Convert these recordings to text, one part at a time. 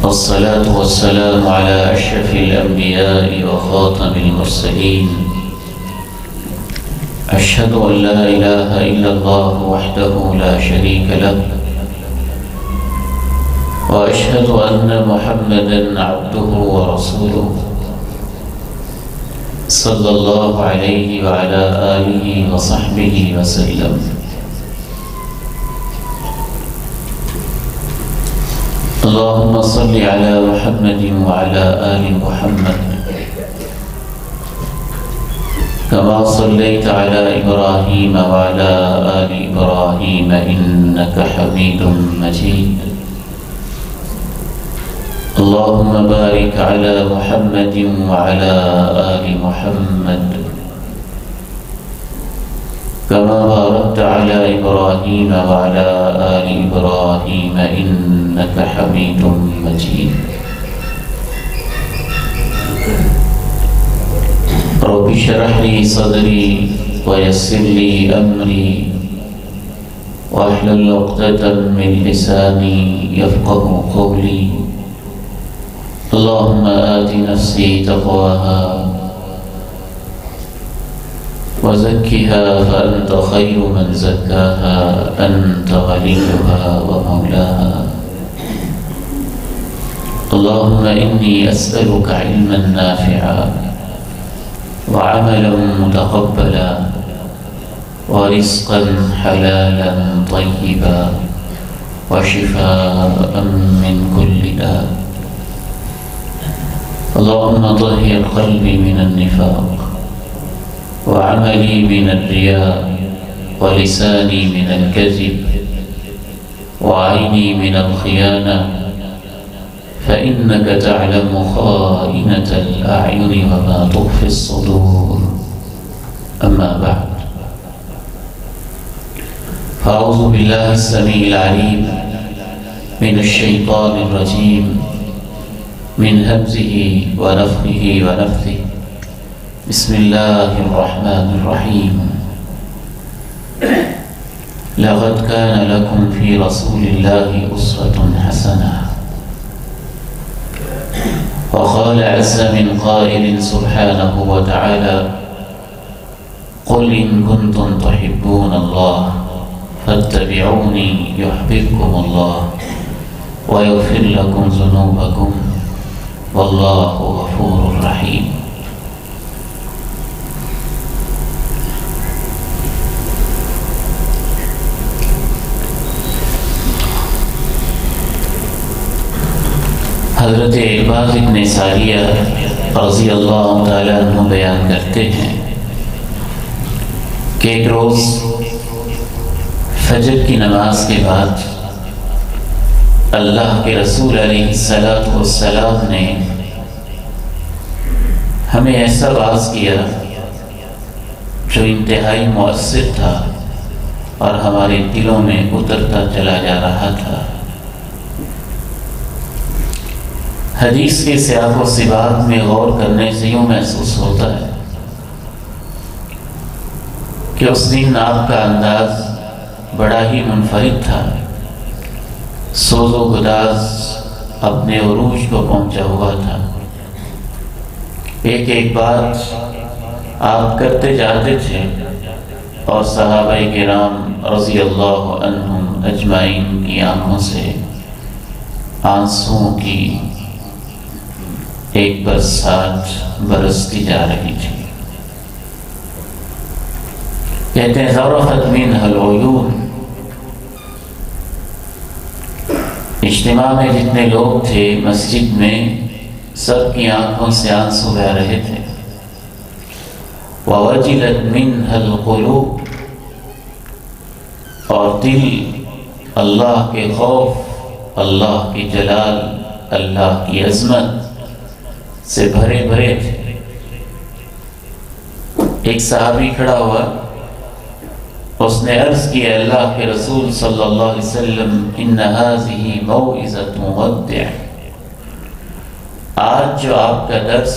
والصلاة والسلام على أشرف الأنبياء وخاتم المرسلين. أشهد أن لا إله إلا الله وحده لا شريك له، وأشهد أن محمدًا عبده ورسوله صلى الله عليه وعلى آله وصحبه وسلم. اللهم صل على محمد وعلى آل محمد كما صليت على إبراهيم وعلى آل إبراهيم إنك حميد مجيد. اللهم بارك على محمد وعلى آل محمد كما باركت على إبراهيم وعلى آل إبراهيم إنك حميد مجيد. رب اشرح لي صدري ويسر لي أمري واحلل عقدة من لساني يفقه قولي. اللهم آت نفسي تقواها وزكها فأنت خير من زكاها أنت وليها ومولاها. اللهم إني أسألك علما نافعا وعملا متقبلا ورزقا حلالا طيبا وشفاء من كل داء. اللهم طهر قلبي من النفاق وعملي من الرياء ولساني من الكذب وعيني من الخيانة، فإنك تعلم خائنة الأعين وما تخفي الصدور. أما بعد، فأعوذ بالله السميع العليم من الشيطان الرجيم من همزه ونفخه ونفثه. بسم الله الرحمن الرحيم. لقد كان لكم في رسول الله أسوة حسنة. وقال عز من قائل سبحانه وتعالى: قل إن كنتم تحبون الله فاتبعوني يحببكم الله ويغفر لكم ذنوبكم والله غفور رحيم. حضرت عباد بن ساریہ رضی اللہ تعالیٰ عنہ بیان کرتے ہیں کہ ایک روز فجر کی نماز کے بعد اللہ کے رسول علیہ السلام نے ہمیں ایسا واعظ کیا جو انتہائی مؤثر تھا اور ہمارے دلوں میں اترتا چلا جا رہا تھا۔ حدیث کے سیاق و سباق میں غور کرنے سے یوں محسوس ہوتا ہے کہ اس دن آپ کا انداز بڑا ہی منفرد تھا، سوز و گداز اپنے عروج کو پہنچا ہوا تھا۔ ایک ایک بات آپ کرتے جاتے تھے اور صحابہ کرام رضی اللہ عنہم اجمعین کی آنکھوں سے آنسوؤں کی ایک برسات برستی جا رہی تھی۔ کہتے ہیں ذرفت منها العیون، اجتماع میں جتنے لوگ تھے مسجد میں سب کی آنکھوں سے آنسو بہہ رہے تھے۔ ووجلت منها القلوب، اور دل اللہ کے خوف، اللہ کی جلال، اللہ کی عظمت سے بھرے بھرے تھے۔ ایک صحابی کھڑا ہوا، اس نے عرض کیا اللہ کے رسول صلی اللہ علیہ وسلم ان هذه موعظۃ مودع، آج جو آپ کا درس،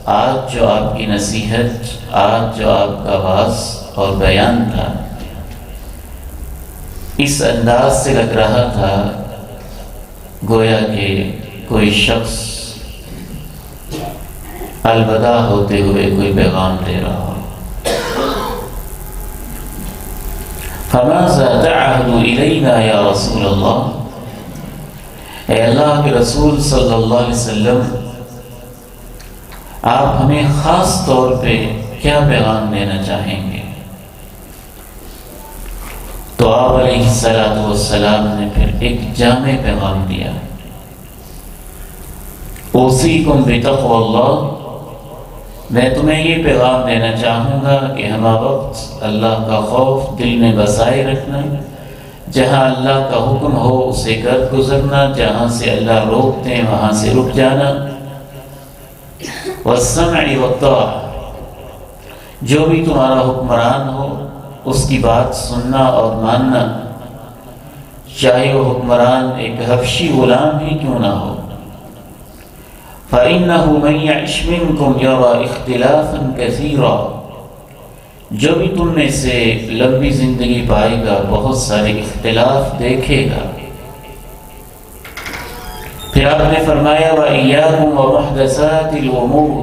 آج جو آپ کی نصیحت، آج جو آپ کا واعظ اور بیان تھا، اس انداز سے لگ رہا تھا گویا کہ کوئی شخص الوداع ہوتے ہوئے کوئی پیغام دے رہا ہو. فماذا تعهد إلينا یا رسول اللہ، اے اللہ کے رسول صلی اللہ علیہ وسلم، آپ ہمیں خاص طور پہ کیا پیغام دینا چاہیں گے؟ تو آپ علیہ السلام نے پھر ایک جامع پیغام دیا. اوصیکم بتقوی اللہ، میں تمہیں یہ پیغام دینا چاہوں گا کہ ہمہ وقت اللہ کا خوف دل میں بسائے رکھنا، جہاں اللہ کا حکم ہو اسے کر گزرنا، جہاں سے اللہ روکتے ہیں وہاں سے رک جانا. والسمع والطاعہ، جو بھی تمہارا حکمران ہو اس کی بات سننا اور ماننا، چاہے وہ حکمران ایک حبشی غلام ہی کیوں نہ ہو. فَإِنَّهُ مَن يَعِشْ مِنكُمْ يَرَى اخْتِلَافًا كَثِيرًا، جو بھی تم میں سے لمبی زندگی پائے گا بہت سارے اختلاف دیکھے گا. پھر آپ نے فرمایا وَإِيَّاكُمْ وَمُحْدَثَاتِ الْأُمُورِ،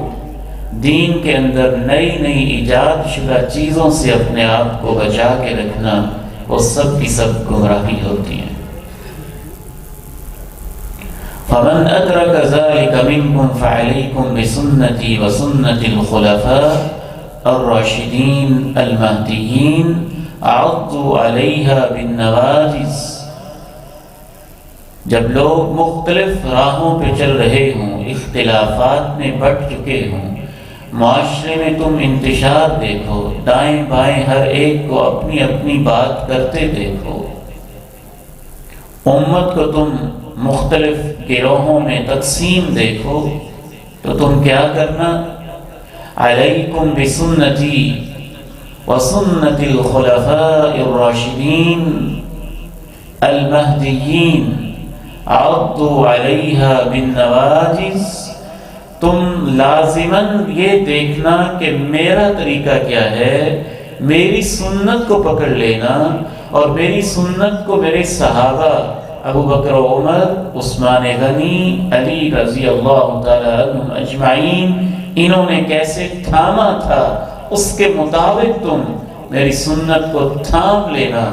دین کے اندر نئی نئی ایجاد شدہ چیزوں سے اپنے آپ کو بچا کے رکھنا، وہ سب کی سب گمراہی ہوتی ہیں. فمن ادرک ذلک منکم فعلیکم بسنتی وسنت الخلفاء الراشدین المہدیین عضوا علیہا بالنواجذ. جب لوگ مختلف راہوں پہ چل رہے ہوں، اختلافات میں بٹ چکے ہوں، معاشرے میں تم انتشار دیکھو، دائیں بائیں ہر ایک کو اپنی اپنی بات کرتے دیکھو، امت کو تم مختلف گروہوں میں تقسیم دیکھو، تو تم کیا کرنا؟ علیکم بسنتی وسنت الخلفاء الراشدین المہدیین عضوا علیہا بالنواجذ. تم لازماً یہ دیکھنا کہ میرا طریقہ کیا ہے، میری سنت کو پکڑ لینا، اور میری سنت کو میرے صحابہ ابو بکر و عمر، عثمان غنی، علی رضی اللہ تعالیٰ عنہم اجمعین، انہوں نے کیسے تھاما تھا، اس کے مطابق تم میری سنت کو تھام لینا.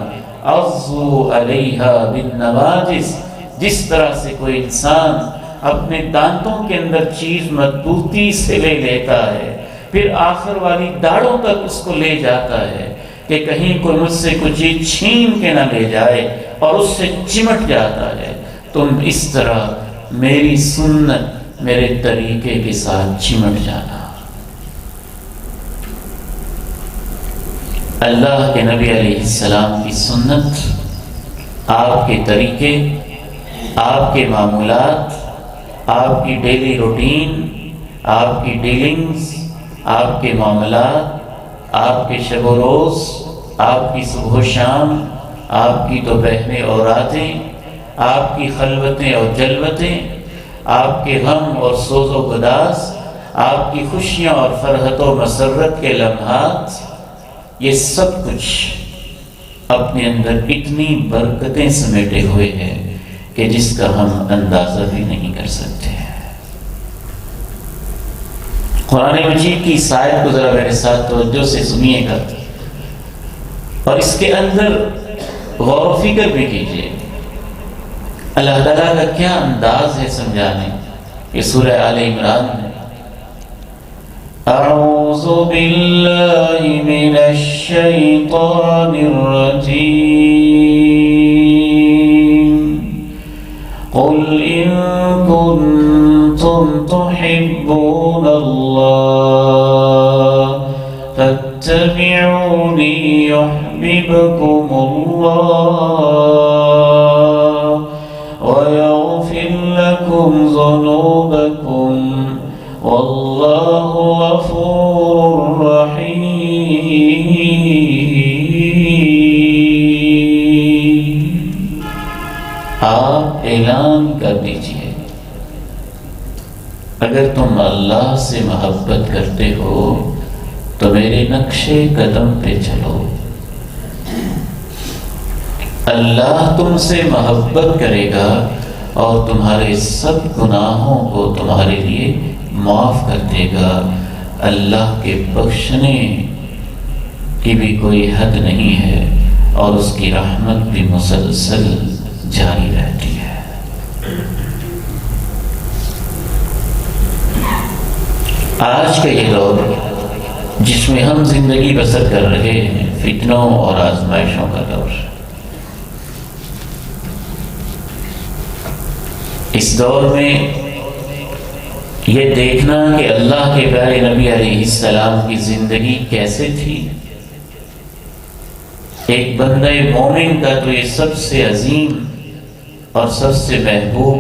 عضوا علیہا بالنواجذ، جس طرح سے کوئی انسان اپنے دانتوں کے اندر چیز مضبوطی سے لے لیتا ہے، پھر آخر والی داڑھوں تک اس کو لے جاتا ہے کہ کہیں کوئی مجھ سے کوئی چیز چھین کے نہ لے جائے، اور اس سے چمٹ جاتا ہے. تم اس طرح میری سنت، میرے طریقے کے ساتھ چمٹ جانا. اللہ کے نبی علیہ السلام کی سنت، آپ کے طریقے، آپ کے معمولات، آپ کی ڈیلی روٹین، آپ کی ڈیلنگز، آپ کے معاملات، آپ کے شب و روز، آپ کی صبح و شام، آپ کی دوپہریں اور راتیں، آپ کی خلوتیں اور جلوتیں، آپ کے غم اور سوز و گداز، آپ کی خوشیاں اور فرحت و مسرت کے لمحات، یہ سب کچھ اپنے اندر اتنی برکتیں سمیٹے ہوئے ہیں کہ جس کا ہم اندازہ بھی نہیں کر سکتے. قرآن مجید کی اس آیت کو ذرا میرے ساتھ توجہ سے سنیے گا، اور اس کے اندر غور و فکر بھی کیجیے. اللہ تعالیٰ کا کیا انداز ہے سمجھانے. یہ سورہ آل عمران ہے. اعوذ باللہ من الشیطان الرجیم قل ان کنتم تحبون اللہ فاتبعونی یحببکم اللہ ویغفر لکم ذنوبکم واللہ غفور رحیم. آپ اعلان کر دیجئے اگر تم اللہ سے محبت کرتے ہو تو میرے نقش قدم پہ چلو. اللہ تم سے محبت کرے گا اور تمہارے سب گناہوں کو تمہارے لیے معاف کر دے گا۔ اللہ کے بخشنے کی بھی کوئی حد نہیں ہے اور اس کی رحمت بھی مسلسل جاری رہتی ہے۔ آج کا یہ دور جس میں ہم زندگی بسر کر رہے ہیں فتنوں اور آزمائشوں کا دور، اس دور میں یہ دیکھنا کہ اللہ کے پیارے نبی علیہ السلام کی زندگی کیسے تھی، ایک بندہ مومن کا تو یہ سب سے عظیم اور سب سے محبوب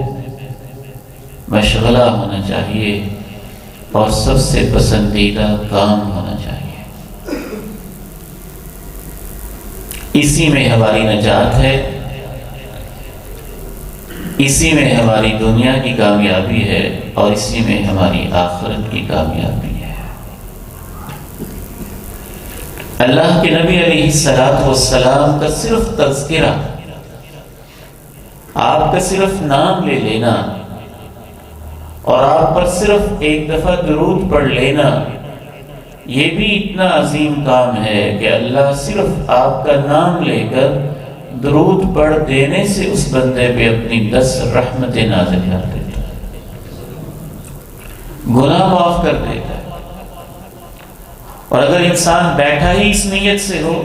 مشغلہ ہونا چاہیے اور سب سے پسندیدہ کام ہونا چاہیے۔ اسی میں ہماری نجات ہے، اسی میں ہماری دنیا کی کامیابی ہے اور اسی میں ہماری آخرت کی کامیابی ہے۔ اللہ کے نبی علیہ السلام کا صرف تذکرہ، آپ کا صرف نام لے لینا اور آپ پر صرف ایک دفعہ درود پڑھ لینا، یہ بھی اتنا عظیم کام ہے کہ اللہ صرف آپ کا نام لے کر درود پڑھ دینے سے اس بندے پہ اپنی 10 رحمتیں نازل کر دیتا ہے، گناہ معاف کر دیتا ہے۔ اور اگر انسان بیٹھا ہی اس نیت سے ہو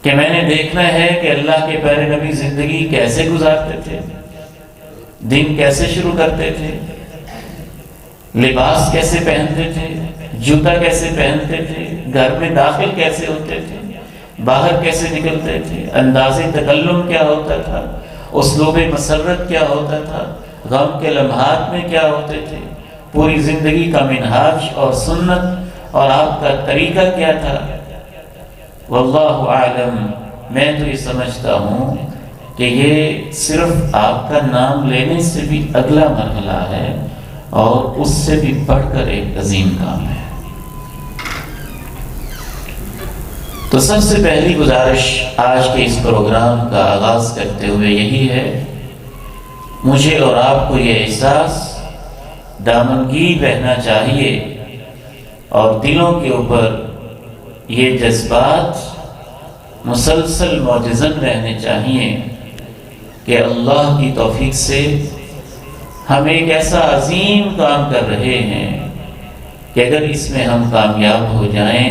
کہ میں نے دیکھنا ہے کہ اللہ کے پیارے نبی زندگی کیسے گزارتے تھے، دن کیسے شروع کرتے تھے، لباس کیسے پہنتے تھے، جوتا کیسے پہنتے تھے، گھر میں داخل کیسے ہوتے تھے، باہر کیسے نکلتے تھے، انداز تکلم کیا ہوتا تھا، اسلوب مسرت کیا ہوتا تھا، غم کے لمحات میں کیا ہوتے تھے، پوری زندگی کا منہاج اور سنت اور آپ کا طریقہ کیا تھا، واللہ اعلم۔ میں تو یہ سمجھتا ہوں کہ یہ صرف آپ کا نام لینے سے بھی اگلا مرحلہ ہے اور اس سے بھی بڑھ کر ایک عظیم کام ہے۔ تو سب سے پہلی گزارش آج کے اس پروگرام کا آغاز کرتے ہوئے یہی ہے، مجھے اور آپ کو یہ احساس دامنگیر رہنا چاہیے اور دلوں کے اوپر یہ جذبات مسلسل موجزن رہنے چاہیے کہ اللہ کی توفیق سے ہم ایک ایسا عظیم کام کر رہے ہیں کہ اگر اس میں ہم کامیاب ہو جائیں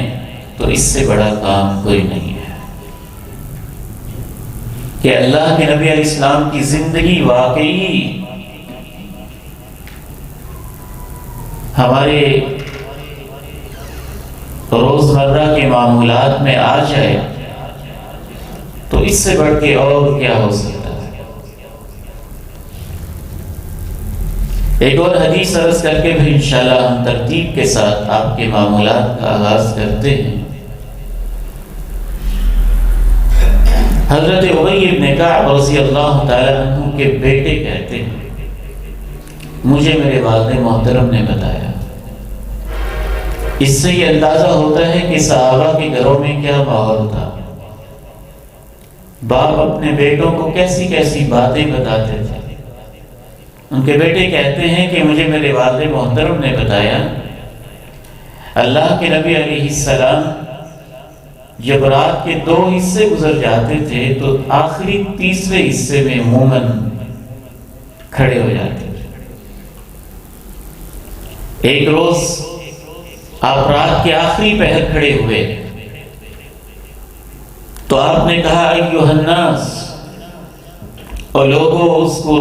تو اس سے بڑا کام کوئی نہیں ہے کہ اللہ کے نبی علیہ السلام کی زندگی واقعی ہمارے روزمرہ کے معمولات میں آ جائے تو اس سے بڑھ کے اور کیا ہو سکتا ہے۔ ایک اور حدیث عرض کر کے پھر انشاءاللہ ہم ترتیب کے ساتھ آپ کے معمولات کا آغاز کرتے ہیں۔ حضرت ابی بن کعب رضی اللہ تعالی عنہ کے بیٹے کہتے ہیں، مجھے میرے والد محترم نے بتایا۔ اس سے یہ اندازہ ہوتا ہے کہ صحابہ کے گھروں میں کیا ماحول تھا، باپ اپنے بیٹوں کو کیسی کیسی باتیں بتاتے تھے۔ ان کے بیٹے کہتے ہیں کہ مجھے میرے والد محترم نے بتایا، اللہ کے نبی علیہ السلام جب رات کے 2 حصے گزر جاتے تھے تو آخری تیسرے حصے میں عموماً کھڑے ہو جاتے تھے۔ ایک روز آپ رات کے آخری پہر کھڑے ہوئے تو آپ نے کہا ایھا الناس، اور لوگوں اذکر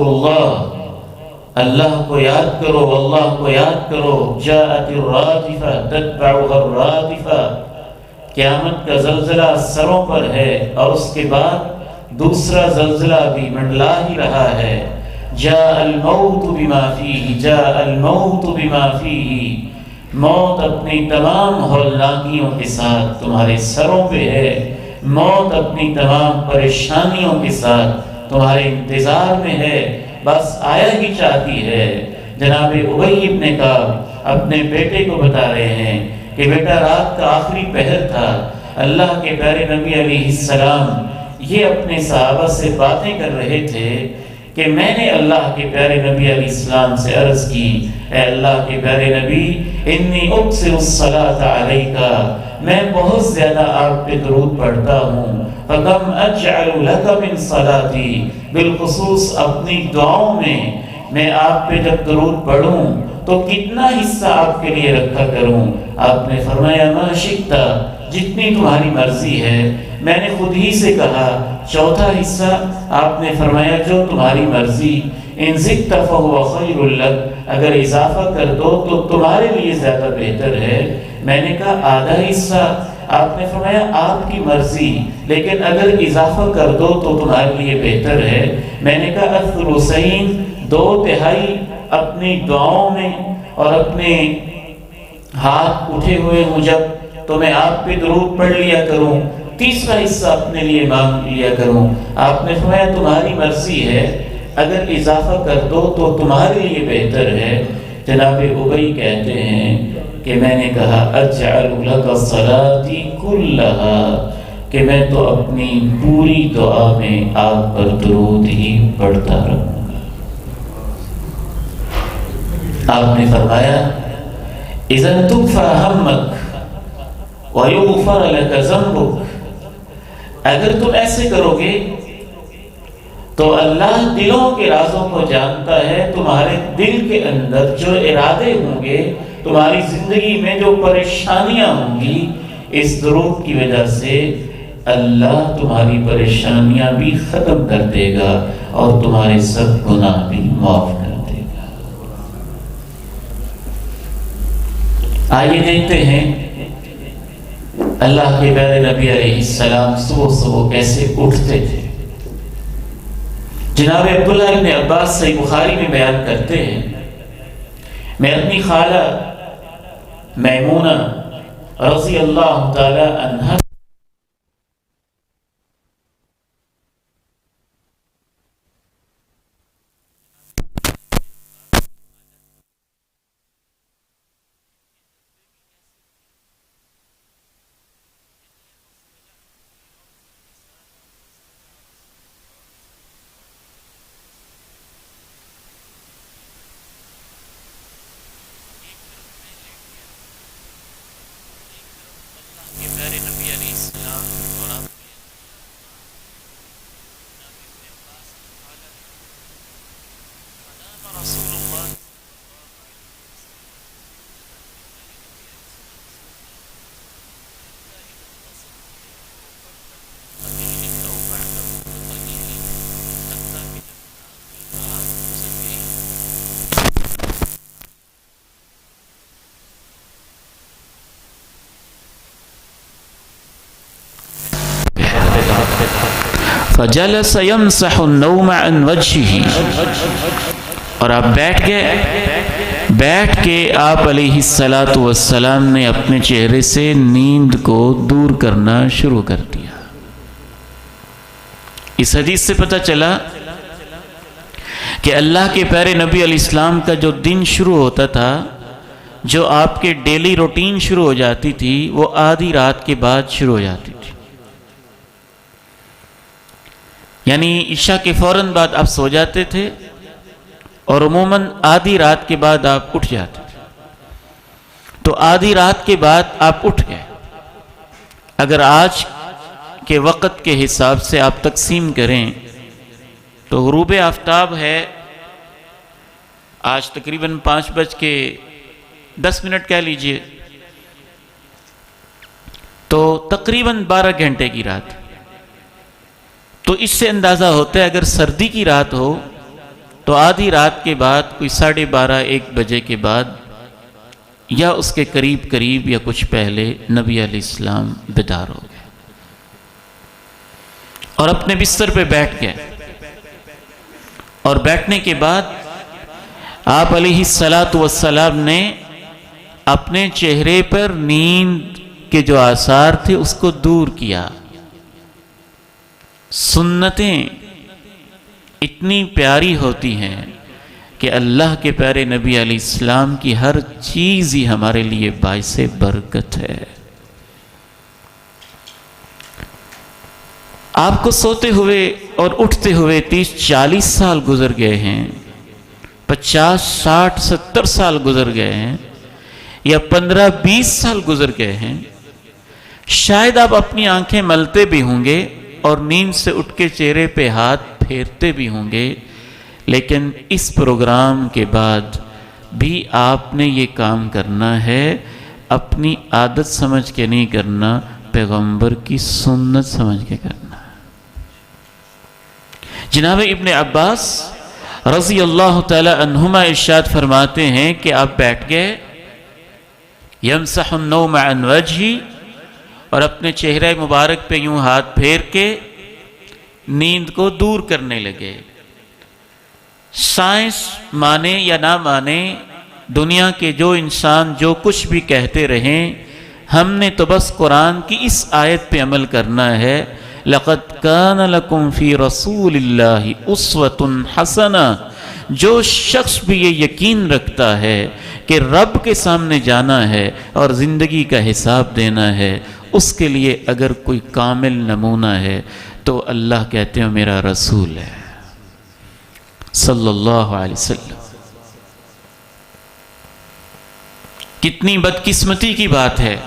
اللہ، اللہ کو یاد کرو، اللہ کو یاد کرو۔ جاءت الرادفہ تتبعها الرادفہ، قیامت کا زلزلہ سروں پر ہے اور اس کے بعد دوسرا زلزلہ بھی منڈلا ہی رہا ہے۔ جاء الموت بما فیہ، جاء الموت بما فیہ، موت اپنی تمام ہولناکیوں کے ساتھ تمہارے سروں پہ ہے، موت اپنی تمام پریشانیوں کے ساتھ تمہارے انتظار میں ہے، بس آیا ہی چاہتی ہے۔ جناب ابی بن کعب اپنے بیٹے کو بتا رہے ہیں کہ بیٹا رات کا آخری پہر تھا، اللہ کے پیارے نبی علیہ السلام یہ اپنے صحابہ سے باتیں کر رہے تھے کہ میں نے اللہ کے پیارے نبی علیہ السلام سے عرض کی، اے اللہ کے پیارے نبی، انی اکثر الصلاۃ علیک، میں بہت زیادہ آپ پہ درود پڑھتا ہوں، فکم اجعل لک من صلاتی، بالخصوص اپنی دعاؤں میں آپ پہ جب درود پڑھوں تو کتنا حصہ آپ کے لیے رکھا کروں؟ آپ نے فرمایا ما شئت، جتنی تمہاری مرضی ہے۔ میں نے خود ہی سے کہا چوتھا حصہ؟ آپ نے فرمایا جو تمہاری مرضی، ان زدت فہو خیر لک، اگر اضافہ کر دو تو تمہارے لیے زیادہ بہتر ہے۔ میں نے کہا آدھا حصہ؟ آپ نے فرمایا آپ کی مرضی، لیکن اگر اضافہ کر دو تو تمہارے لیے بہتر ہے۔ میں نے کہا الثلثین، 2/3 اپنی دعاؤں میں اور اپنے ہاتھ اٹھے ہوئے ہوں جب تو میں آپ پہ درود پڑھ لیا کروں، تیسرا حصہ اپنے لیے مانگ لیا کروں۔ آپ نے فرمایا تمہاری مرضی ہے، اگر اضافہ کر دو تو تمہارے لیے بہتر ہے۔ جناب ابی کہتے ہیں کہ میں نے کہا اجعل لک صلاتی کلھا، کہ میں تو اپنی پوری دعا میں آپ پر درود ہی پڑھتا رہوں گا۔ آپ نے فرمایا اذا تکفی ہمک ویغفر لک ذنبک، اگر تم ایسے کرو گے تو اللہ دلوں کے رازوں کو جانتا ہے، تمہارے دل کے اندر جو ارادے ہوں گے، تمہاری زندگی میں جو پریشانیاں ہوں گی، اس درود کی وجہ سے اللہ تمہاری پریشانیاں بھی ختم کر دے گا اور تمہارے سب گناہ بھی معاف کر دے گا۔ آئیے دیکھتے ہیں اللہ کے پیارے نبی علیہ السلام صبح صبح کیسے اٹھتے تھے۔ جناب عبداللہ ابن عباس صحیح بخاری میں بیان کرتے ہیں، میں اپنی خالہ میمونہ رضی اللہ تعالی عنہا فجلس يمسح النوم عن وجهه، اور آپ بیٹھ کے آپ علیہ الصلاۃ والسلام نے اپنے چہرے سے نیند کو دور کرنا شروع کر دیا۔ اس حدیث سے پتہ چلا کہ اللہ کے پیارے نبی علیہ السلام کا جو دن شروع ہوتا تھا، جو آپ کے ڈیلی روٹین شروع ہو جاتی تھی، وہ آدھی رات کے بعد شروع ہو جاتی تھی، یعنی عشاء کے فوراً بعد آپ سو جاتے تھے اور عموماً آدھی رات کے بعد آپ اٹھ جاتے تھے۔ تو آدھی رات کے بعد آپ اٹھ گئے، اگر آج کے وقت کے حساب سے آپ تقسیم کریں تو غروب آفتاب ہے آج تقریباً 5:10 کہہ لیجئے، تو تقریباً 12 گھنٹے کی رات۔ تو اس سے اندازہ ہوتا ہے اگر سردی کی رات ہو تو آدھی رات کے بعد کوئی 12:30-1 بجے کے بعد یا اس کے قریب یا کچھ پہلے نبی علیہ السلام بیدار ہو گئے اور اپنے بستر پہ بیٹھ گئے، اور بیٹھنے کے بعد آپ علیہ الصلاۃ والسلام نے اپنے چہرے پر نیند کے جو آثار تھے اس کو دور کیا۔ سنتیں اتنی پیاری ہوتی ہیں کہ اللہ کے پیارے نبی علیہ السلام کی ہر چیز ہی ہمارے لیے باعث برکت ہے۔ آپ کو سوتے ہوئے اور اٹھتے ہوئے 30-40 سال گزر گئے ہیں، 50-60-70 سال گزر گئے ہیں، یا 15-20 سال گزر گئے ہیں۔ شاید آپ اپنی آنکھیں ملتے بھی ہوں گے اور نیند سے اٹھ کے چہرے پہ ہاتھ پھیرتے بھی ہوں گے، لیکن اس پروگرام کے بعد بھی آپ نے یہ کام کرنا ہے، اپنی عادت سمجھ کے نہیں کرنا، پیغمبر کی سنت سمجھ کے کرنا۔ جناب ابن عباس رضی اللہ تعالی عنہما ارشاد فرماتے ہیں کہ آپ بیٹھ گئے، یمسح النوم عن وجہی، اور اپنے چہرہ مبارک پہ یوں ہاتھ پھیر کے نیند کو دور کرنے لگے۔ سائنس مانے یا نہ مانے، دنیا کے جو انسان جو کچھ بھی کہتے رہیں، ہم نے تو بس قرآن کی اس آیت پہ عمل کرنا ہے، لَقَدْ كَانَ لَكُمْ فِي رَسُولِ اللَّهِ أُسْوَةٌ حَسَنَةٌ۔ جو شخص بھی یہ یقین رکھتا ہے کہ رب کے سامنے جانا ہے اور زندگی کا حساب دینا ہے، اس کے لیے اگر کوئی کامل نمونہ ہے تو اللہ کہتے ہیں میرا رسول ہے صلی اللہ علیہ وسلم۔ کتنی بدقسمتی کی بات ہے،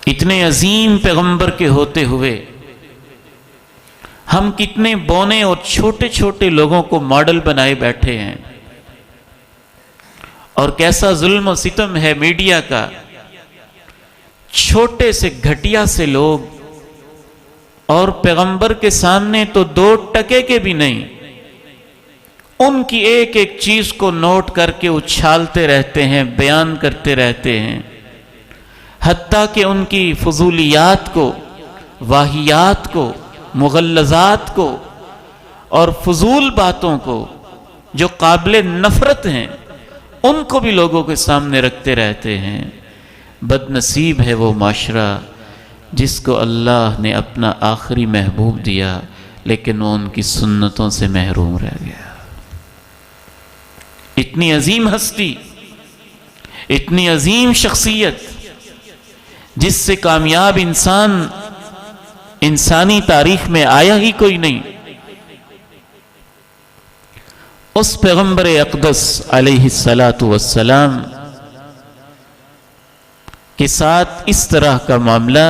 اتنے عظیم پیغمبر کے ہوتے ہوئے ہم کتنے بونے اور چھوٹے چھوٹے لوگوں کو ماڈل بنائے بیٹھے ہیں، اور کیسا ظلم و ستم ہے میڈیا کا۔ چھوٹے سے گھٹیا سے لوگ، اور پیغمبر کے سامنے تو 2 ٹکے کے بھی نہیں، ان کی ایک ایک چیز کو نوٹ کر کے اچھالتے رہتے ہیں، بیان کرتے رہتے ہیں، حتیٰ کہ ان کی فضولیات کو، واہیات کو، مغلظات کو اور فضول باتوں کو جو قابل نفرت ہیں، ان کو بھی لوگوں کے سامنے رکھتے رہتے ہیں۔ بد نصیب ہے وہ معاشرہ جس کو اللہ نے اپنا آخری محبوب دیا، لیکن وہ ان کی سنتوں سے محروم رہ گیا۔ اتنی عظیم ہستی، اتنی عظیم شخصیت، جس سے کامیاب انسان انسانی تاریخ میں آیا ہی کوئی نہیں، اس پیغمبر اقدس علیہ السلام کے ساتھ اس طرح کا معاملہ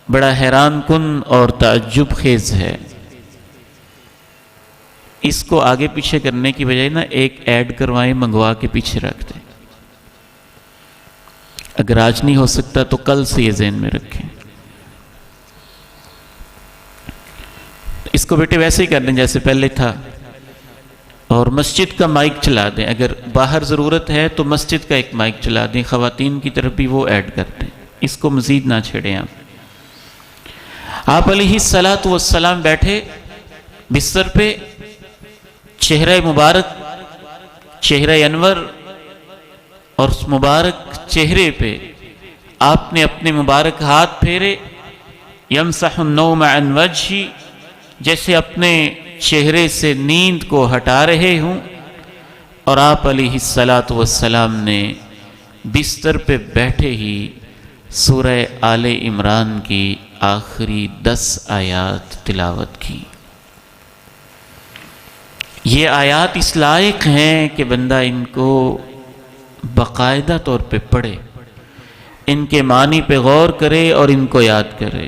بڑا حیران کن اور تعجب خیز ہے۔ اس کو آگے پیچھے کرنے کی بجائے نا ایک ایڈ کروائیں، منگوا کے پیچھے رکھ دیں۔ اگر آج نہیں ہو سکتا تو کل سے یہ ذہن میں رکھیں۔ اس کو بیٹے ویسے ہی کر دیں جیسے پہلے تھا، اور مسجد کا مائک چلا دیں۔ اگر باہر ضرورت ہے تو مسجد کا ایک مائک چلا دیں، خواتین کی طرف بھی وہ ایڈ کر دیں، اس کو مزید نہ چھیڑیں۔ آپ علیہ السلام بیٹھے بستر پہ، چہرہ مبارک، چہرہ انور، اور اس مبارک چہرے پہ آپ نے اپنے مبارک ہاتھ پھیرے، یمسح النوم عن وجہی، جیسے اپنے چہرے سے نیند کو ہٹا رہے ہوں، اور آپ علیہ السلام نے بستر پہ بیٹھے ہی سورہ آل عمران کی آخری 10 آیات تلاوت کی۔ یہ آیات اس لائق ہیں کہ بندہ ان کو باقاعدہ طور پہ پڑھے، ان کے معنی پہ غور کرے اور ان کو یاد کرے۔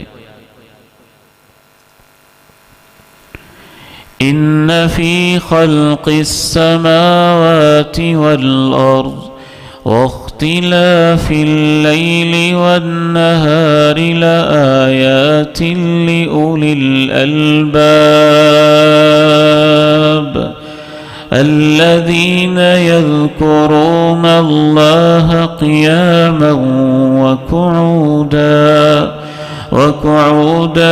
ان فی خلق السماوات والارض واختلاف اللیل والنہار لآیات لأولی الالباب الذين يذكرون الله قياما وقعودا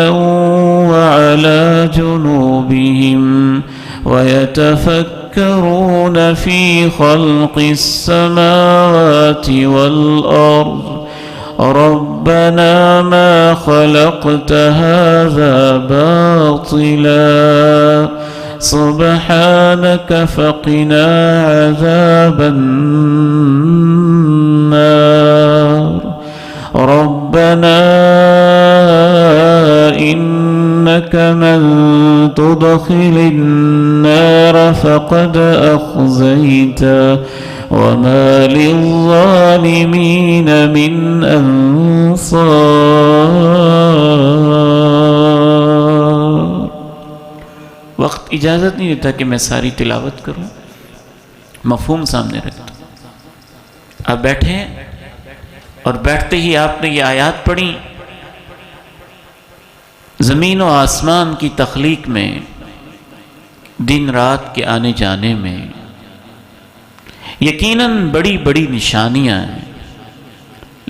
وعلى جنوبهم ويتفكرون في خلق السماوات والأرض ربنا ما خلقت هذا باطلا سبحانك فقنا عذاب النار ربنا إنك من تدخل النار فقد أخزيته وما للظالمين من أنصار۔ وقت اجازت نہیں دیتا کہ میں ساری تلاوت کروں، مفہوم سامنے رکھتا ہوں۔ آپ بیٹھے ہیں اور بیٹھتے ہی آپ نے یہ آیات پڑھی، زمین و آسمان کی تخلیق میں، دن رات کے آنے جانے میں یقیناً بڑی بڑی نشانیاں ہیں،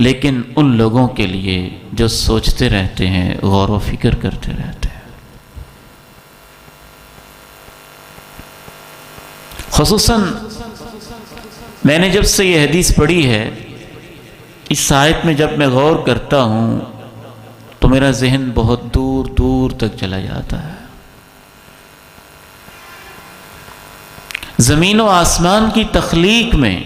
لیکن ان لوگوں کے لیے جو سوچتے رہتے ہیں، غور و فکر کرتے رہتے ہیں۔ خصوصاً میں نے جب سے یہ حدیث پڑھی ہے، اس آیت میں جب میں غور کرتا ہوں تو میرا ذہن بہت دور دور تک چلا جاتا ہے۔ زمین و آسمان کی تخلیق میں،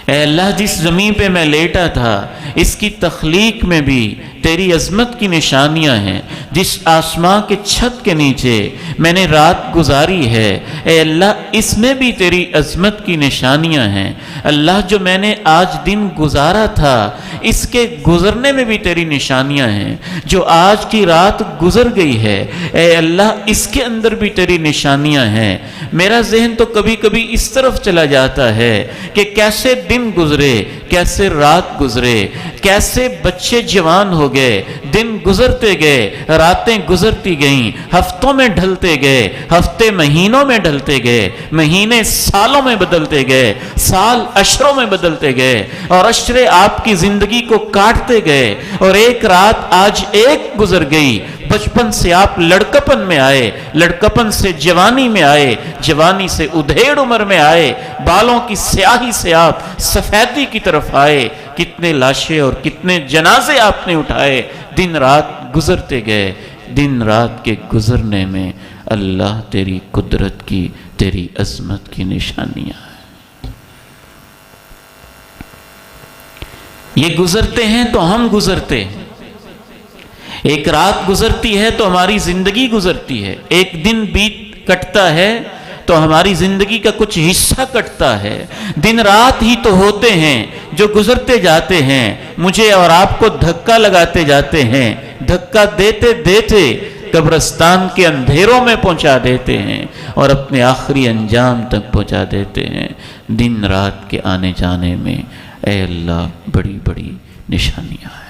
اے اللہ جس زمین پہ میں لیٹا تھا اس کی تخلیق میں بھی تیری عظمت کی نشانیاں ہیں۔ جس آسمان کے چھت کے نیچے میں نے رات گزاری ہے، اے اللہ اس میں بھی تیری عظمت کی نشانیاں ہیں۔ اللہ جو میں نے آج دن گزارا تھا اس کے گزرنے میں بھی تیری نشانیاں ہیں۔ جو آج کی رات گزر گئی ہے، اے اللہ اس کے اندر بھی تیری نشانیاں ہیں۔ میرا ذہن تو کبھی کبھی اس طرف چلا جاتا ہے کہ کیسے دن گزرے، کیسے رات گزرے، کیسے بچے جوان ہو گئے، دن گزرتے گئے، راتیں گزرتی گئیں، ہفتوں میں ڈھلتے گئے، ہفتے مہینوں میں ڈھلتے گئے، مہینے سالوں میں بدلتے گئے، سال اشروں میں بدلتے گئے، اور اشرے آپ کی زندگی کو کاٹتے گئے، اور ایک رات آج ایک گزر گئی۔ بچپن سے آپ لڑکپن میں آئے، لڑکپن سے جوانی میں آئے، جوانی سے ادھیڑ عمر میں آئے، بالوں کی سیاہی سے آپ سفیدی کی طرف آئے۔ کتنے لاشیں اور کتنے جنازے آپ نے اٹھائے، دن رات گزرتے گئے۔ دن رات کے گزرنے میں اللہ تیری قدرت کی، تیری عظمت کی نشانیاں ہیں۔ یہ گزرتے ہیں تو ہم گزرتے ہیں، ایک رات گزرتی ہے تو ہماری زندگی گزرتی ہے، ایک دن بیت کٹتا ہے تو ہماری زندگی کا کچھ حصہ کٹتا ہے۔ دن رات ہی تو ہوتے ہیں جو گزرتے جاتے ہیں، مجھے اور آپ کو دھکا لگاتے جاتے ہیں، دھکا دیتے دیتے قبرستان کے اندھیروں میں پہنچا دیتے ہیں اور اپنے آخری انجام تک پہنچا دیتے ہیں۔ دن رات کے آنے جانے میں اے اللہ بڑی بڑی نشانیاں ہیں۔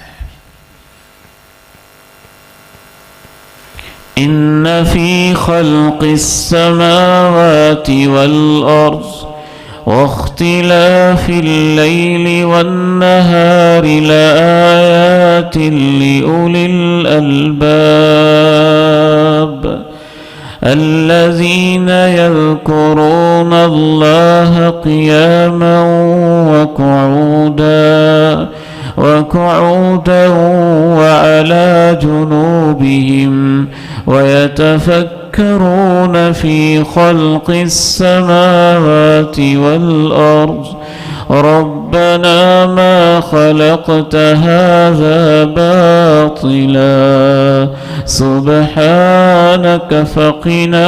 ان فی خلق السماوات والارض واختلاف اللیل والنہار لآیات لأولی الالباب الذین یذکرون اللہ قیاما وقعودا وعلى جنوبهم ويتفكرون في خلق السماوات والأرض ربنا ما خلقت هذا باطلا سبحانك فقنا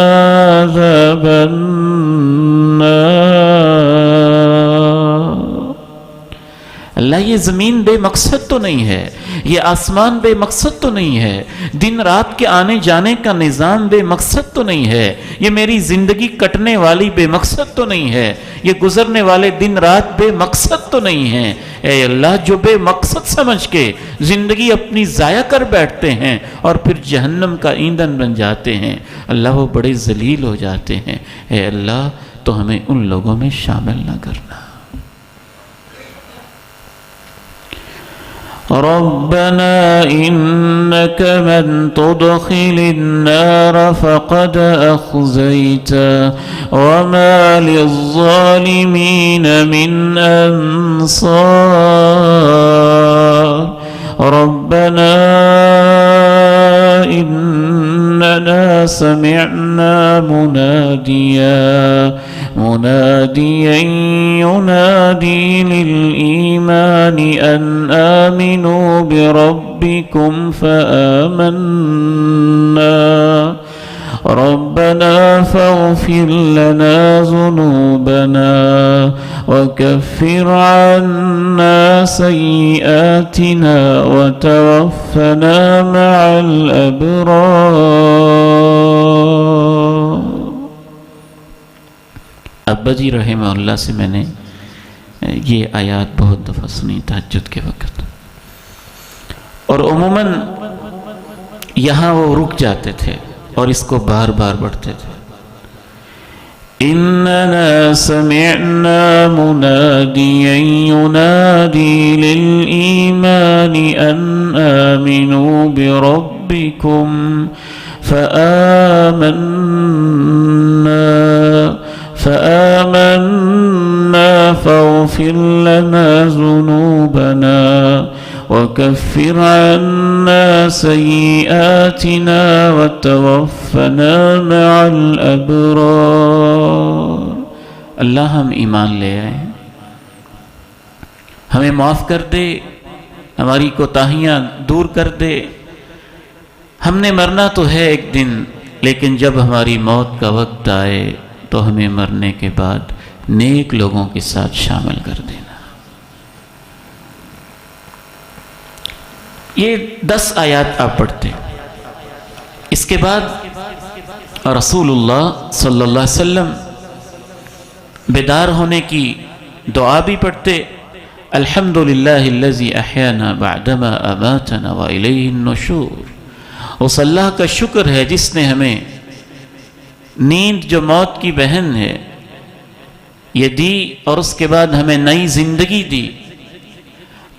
عذاب النار۔ اللہ یہ زمین بے مقصد تو نہیں ہے، یہ آسمان بے مقصد تو نہیں ہے، دن رات کے آنے جانے کا نظام بے مقصد تو نہیں ہے، یہ میری زندگی کٹنے والی بے مقصد تو نہیں ہے، یہ گزرنے والے دن رات بے مقصد تو نہیں ہیں۔ اے اللہ جو بے مقصد سمجھ کے زندگی اپنی ضائع کر بیٹھتے ہیں اور پھر جہنم کا ایندھن بن جاتے ہیں، اللہ وہ بڑے ذلیل ہو جاتے ہیں۔ اے اللہ تو ہمیں ان لوگوں میں شامل نہ کرنا۔ ربنا إنك من تدخل النار فقد أخزيته وما للظالمين من أنصار ربنا إننا سمعنا مناديا ينادي للإيمان أن آمنوا بربكم فآمنا ربنا فاغفر لنا ذنوبنا وكفر عنا سيئاتنا وتوفنا مع الأبرار. ابا جی رحمہ اللہ سے میں نے یہ آیات بہت دفعہ سنی تہجد کے وقت، اور عموماً یہاں وہ رک جاتے تھے اور اس کو بار بار پڑھتے تھے. اننا سمعنا مناديا ينادي للإيمان أن آمنوا بربكم فآمنا فاغفر لنا ذنوبنا وكفر عنا سيئاتنا وتوفنا مع الأبرار. اللہ ہم ایمان لے آئے، ہمیں معاف کر دے، ہماری کوتاہیاں دور کر دے. ہم نے مرنا تو ہے ایک دن، لیکن جب ہماری موت کا وقت آئے تو ہمیں مرنے کے بعد نیک لوگوں کے ساتھ شامل کر دینا. یہ 10 آیات آپ پڑھتے، اس کے بعد رسول اللہ صلی اللہ علیہ وسلم بیدار ہونے کی دعا بھی پڑھتے. الحمدللہ الذی احیانا بعدما اماتنا والیہ النشور. اس اللہ کا شکر ہے جس نے ہمیں نیند جو موت کی بہن ہے یہ دی اور اس کے بعد ہمیں نئی زندگی دی.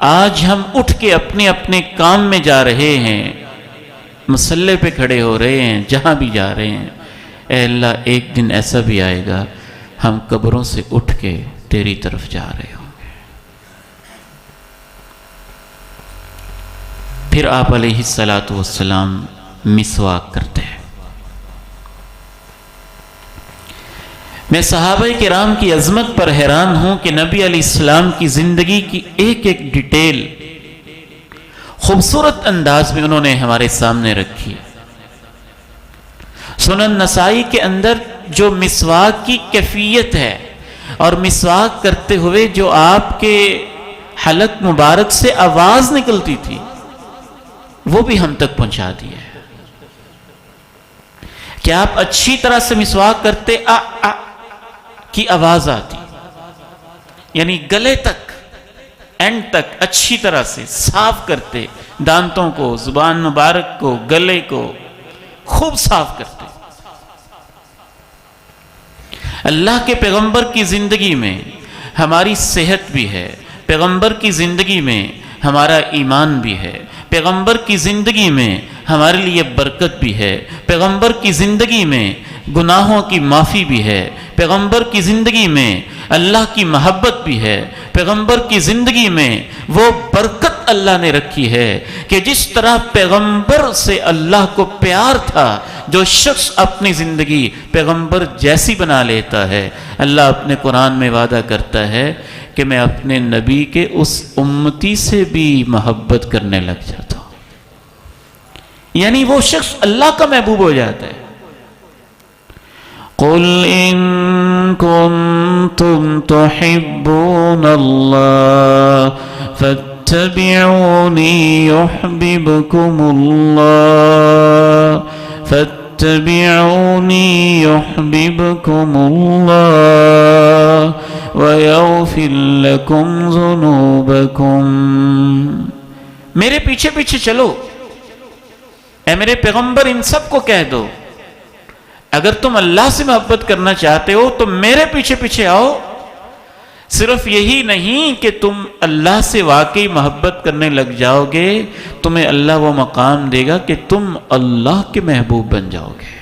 آج ہم اٹھ کے اپنے اپنے کام میں جا رہے ہیں، مصلے پہ کھڑے ہو رہے ہیں، جہاں بھی جا رہے ہیں. اے اللہ ایک دن ایسا بھی آئے گا ہم قبروں سے اٹھ کے تیری طرف جا رہے ہوں گے. پھر آپ علیہ السلام مسواک کرتے ہیں. میں صحابہ کرام کی عظمت پر حیران ہوں کہ نبی علیہ السلام کی زندگی کی ایک ایک ڈیٹیل خوبصورت انداز میں انہوں نے ہمارے سامنے رکھی. سنن نسائی کے اندر جو مسواک کی کیفیت ہے اور مسواک کرتے ہوئے جو آپ کے حلق مبارک سے آواز نکلتی تھی وہ بھی ہم تک پہنچا دی ہے کہ آپ اچھی طرح سے مسواک کرتے کی آواز آتی، یعنی گلے تک اینڈ تک اچھی طرح سے صاف کرتے، دانتوں کو، زبان مبارک کو، گلے کو خوب صاف کرتے. اللہ کے پیغمبر کی زندگی میں ہماری صحت بھی ہے، پیغمبر کی زندگی میں ہمارا ایمان بھی ہے، پیغمبر کی زندگی میں ہمارے لیے برکت بھی ہے، پیغمبر کی زندگی میں گناہوں کی معافی بھی ہے، پیغمبر کی زندگی میں اللہ کی محبت بھی ہے، پیغمبر کی زندگی میں وہ برکت اللہ نے رکھی ہے کہ جس طرح پیغمبر سے اللہ کو پیار تھا، جو شخص اپنی زندگی پیغمبر جیسی بنا لیتا ہے، اللہ اپنے قرآن میں وعدہ کرتا ہے کہ میں اپنے نبی کے اس امتی سے بھی محبت کرنے لگ جاتا ہوں. یعنی وہ شخص اللہ کا محبوب ہو جاتا ہے. قل ان کنتم تحبون اللہ فاتبعونی یحببکم اللہ فاتبعونی یحببکم اللہ ویغفر لکم ذنوبکم. میرے پیچھے پیچھے چلو، اے میرے پیغمبر ان سب کو کہہ دو اگر تم اللہ سے محبت کرنا چاہتے ہو تو میرے پیچھے پیچھے آؤ. صرف یہی نہیں کہ تم اللہ سے واقعی محبت کرنے لگ جاؤ گے، تمہیں اللہ وہ مقام دے گا کہ تم اللہ کے محبوب بن جاؤ گے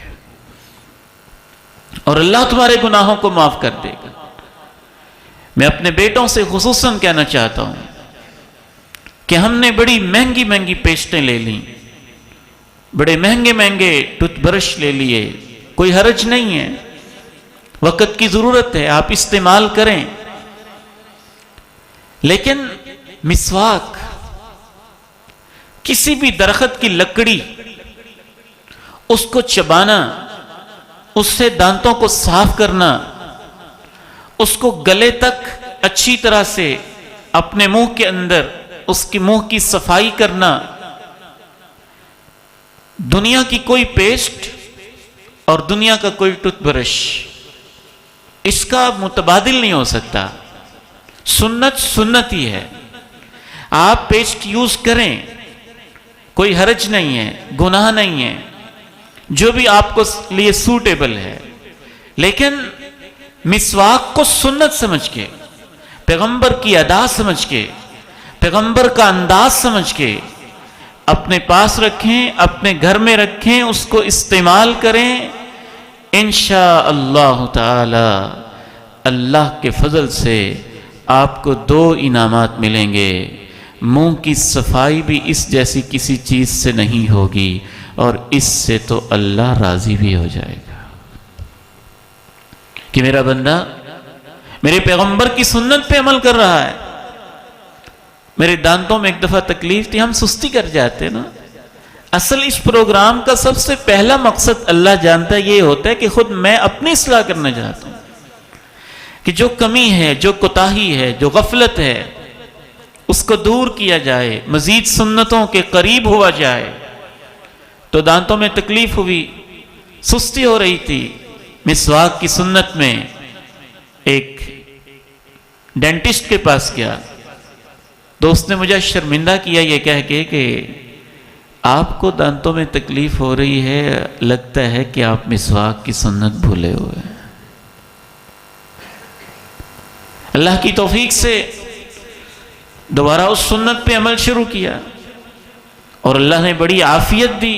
اور اللہ تمہارے گناہوں کو معاف کر دے گا. میں اپنے بیٹوں سے خصوصاً کہنا چاہتا ہوں کہ ہم نے بڑی مہنگی مہنگی پیسٹیں لے لیں، بڑے مہنگے مہنگے ٹوتھ برش لے لیے، کوئی حرج نہیں ہے، وقت کی ضرورت ہے، آپ استعمال کریں، لیکن مسواک، کسی بھی درخت کی لکڑی، اس کو چبانا، اس سے دانتوں کو صاف کرنا، اس کو گلے تک اچھی طرح سے اپنے منہ کے اندر اس کی منہ کی صفائی کرنا، دنیا کی کوئی پیسٹ اور دنیا کا کوئی ٹوتھ برش اس کا متبادل نہیں ہو سکتا۔ سنت سنت ہی ہے، آپ پیسٹ یوز کریں، کوئی حرج نہیں ہے، گناہ نہیں ہے، جو بھی آپ کو لیے سوٹیبل ہے، لیکن مسواک کو سنت سمجھ کے، پیغمبر کی ادا سمجھ کے، پیغمبر کا انداز سمجھ کے اپنے پاس رکھیں، اپنے گھر میں رکھیں، اس کو استعمال کریں، انشاءاللہ تعالی اللہ کے فضل سے آپ کو 2 انعامات ملیں گے۔ منہ کی صفائی بھی اس جیسی کسی چیز سے نہیں ہوگی، اور اس سے تو اللہ راضی بھی ہو جائے گا کہ میرا بندہ میرے پیغمبر کی سنت پہ عمل کر رہا ہے۔ میرے دانتوں میں ایک دفعہ تکلیف تھی، ہم سستی کر جاتے نا۔ اصل اس پروگرام کا سب سے پہلا مقصد اللہ جانتا ہے یہ ہوتا ہے کہ خود میں اپنی اصلاح کرنا چاہتا ہوں، کہ جو کمی ہے، جو کوتاہی ہے، جو غفلت ہے، اس کو دور کیا جائے، مزید سنتوں کے قریب ہوا جائے۔ تو دانتوں میں تکلیف ہوئی، سستی ہو رہی تھی، مسواک کی سنت میں ایک ڈینٹسٹ کے پاس گیا، دوست نے مجھے شرمندہ کیا یہ کہہ کے کہ آپ کو دانتوں میں تکلیف ہو رہی ہے، لگتا ہے کہ آپ مسواک کی سنت بھولے ہوئے ہیں۔ اللہ کی توفیق سے دوبارہ اس سنت پہ عمل شروع کیا، اور اللہ نے بڑی عافیت دی۔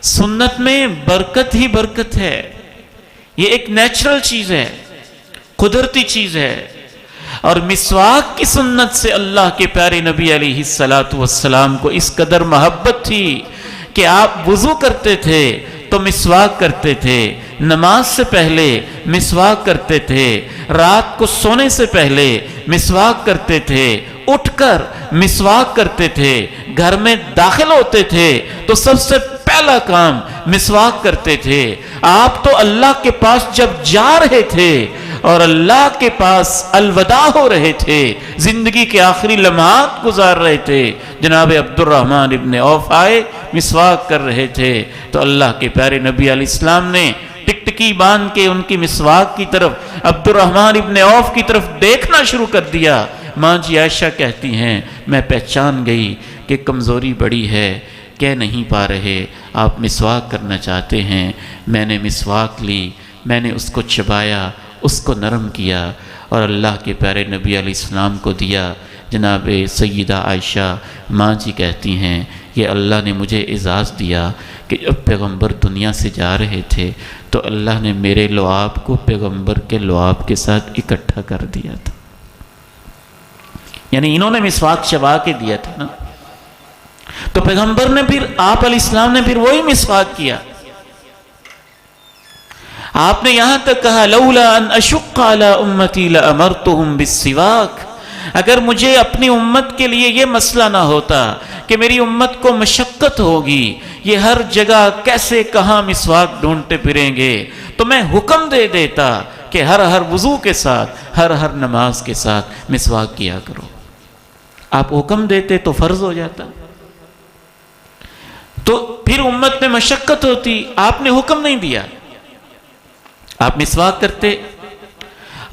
سنت میں برکت ہی برکت ہے، یہ ایک نیچرل چیز ہے، قدرتی چیز ہے، اور مسواک کی سنت سے اللہ کے پیارے نبی علیہ السلام کو اس قدر محبت تھی کہ آپ وضو کرتے تھے تو مسواک کرتے تھے، نماز سے پہلے مسواک کرتے تھے، رات کو سونے سے پہلے مسواک کرتے تھے، اٹھ کر مسواک کرتے تھے، گھر میں داخل ہوتے تھے تو سب سے پہلا کام مسواک کرتے تھے۔ آپ تو اللہ کے پاس جب جا رہے تھے اور اللہ کے پاس الوداع ہو رہے تھے، زندگی کے آخری لمحات گزار رہے تھے، جناب عبد الرحمن ابن عوف آئے، مسواک کر رہے تھے، تو اللہ کے پیارے نبی علیہ السلام نے ٹکٹکی باندھ کے ان کی مسواک کی طرف، عبد الرحمن ابن عوف کی طرف دیکھنا شروع کر دیا۔ ماں جی عائشہ کہتی ہیں میں پہچان گئی کہ کمزوری بڑی ہے، کہہ نہیں پا رہے، آپ مسواک کرنا چاہتے ہیں۔ میں نے مسواک لی، میں نے اس کو چبایا، اس کو نرم کیا، اور اللہ کے پیارے نبی علیہ السلام کو دیا۔ جناب سیدہ عائشہ ماں جی کہتی ہیں یہ اللہ نے مجھے اعزاز دیا کہ جب پیغمبر دنیا سے جا رہے تھے تو اللہ نے میرے لعاب کو پیغمبر کے لعاب کے ساتھ اکٹھا کر دیا تھا، یعنی انہوں نے مسواک چبا کے دیا تھا نا، تو پیغمبر نے پھر، آپ علیہ السلام نے پھر وہی مسواک کیا۔ آپ نے یہاں تک کہا لولا ان اشق علی امتی لامرتهم بالسواک، اگر مجھے اپنی امت کے لیے یہ مسئلہ نہ ہوتا کہ میری امت کو مشقت ہوگی، یہ ہر جگہ کیسے کہاں مسواک ڈھونڈتے پھریں گے، تو میں حکم دے دیتا کہ ہر وضو کے ساتھ، ہر نماز کے ساتھ مسواک کیا کرو۔ آپ حکم دیتے تو فرض ہو جاتا، تو پھر امت میں مشقت ہوتی، آپ نے حکم نہیں دیا، آپ مسواک کرتے۔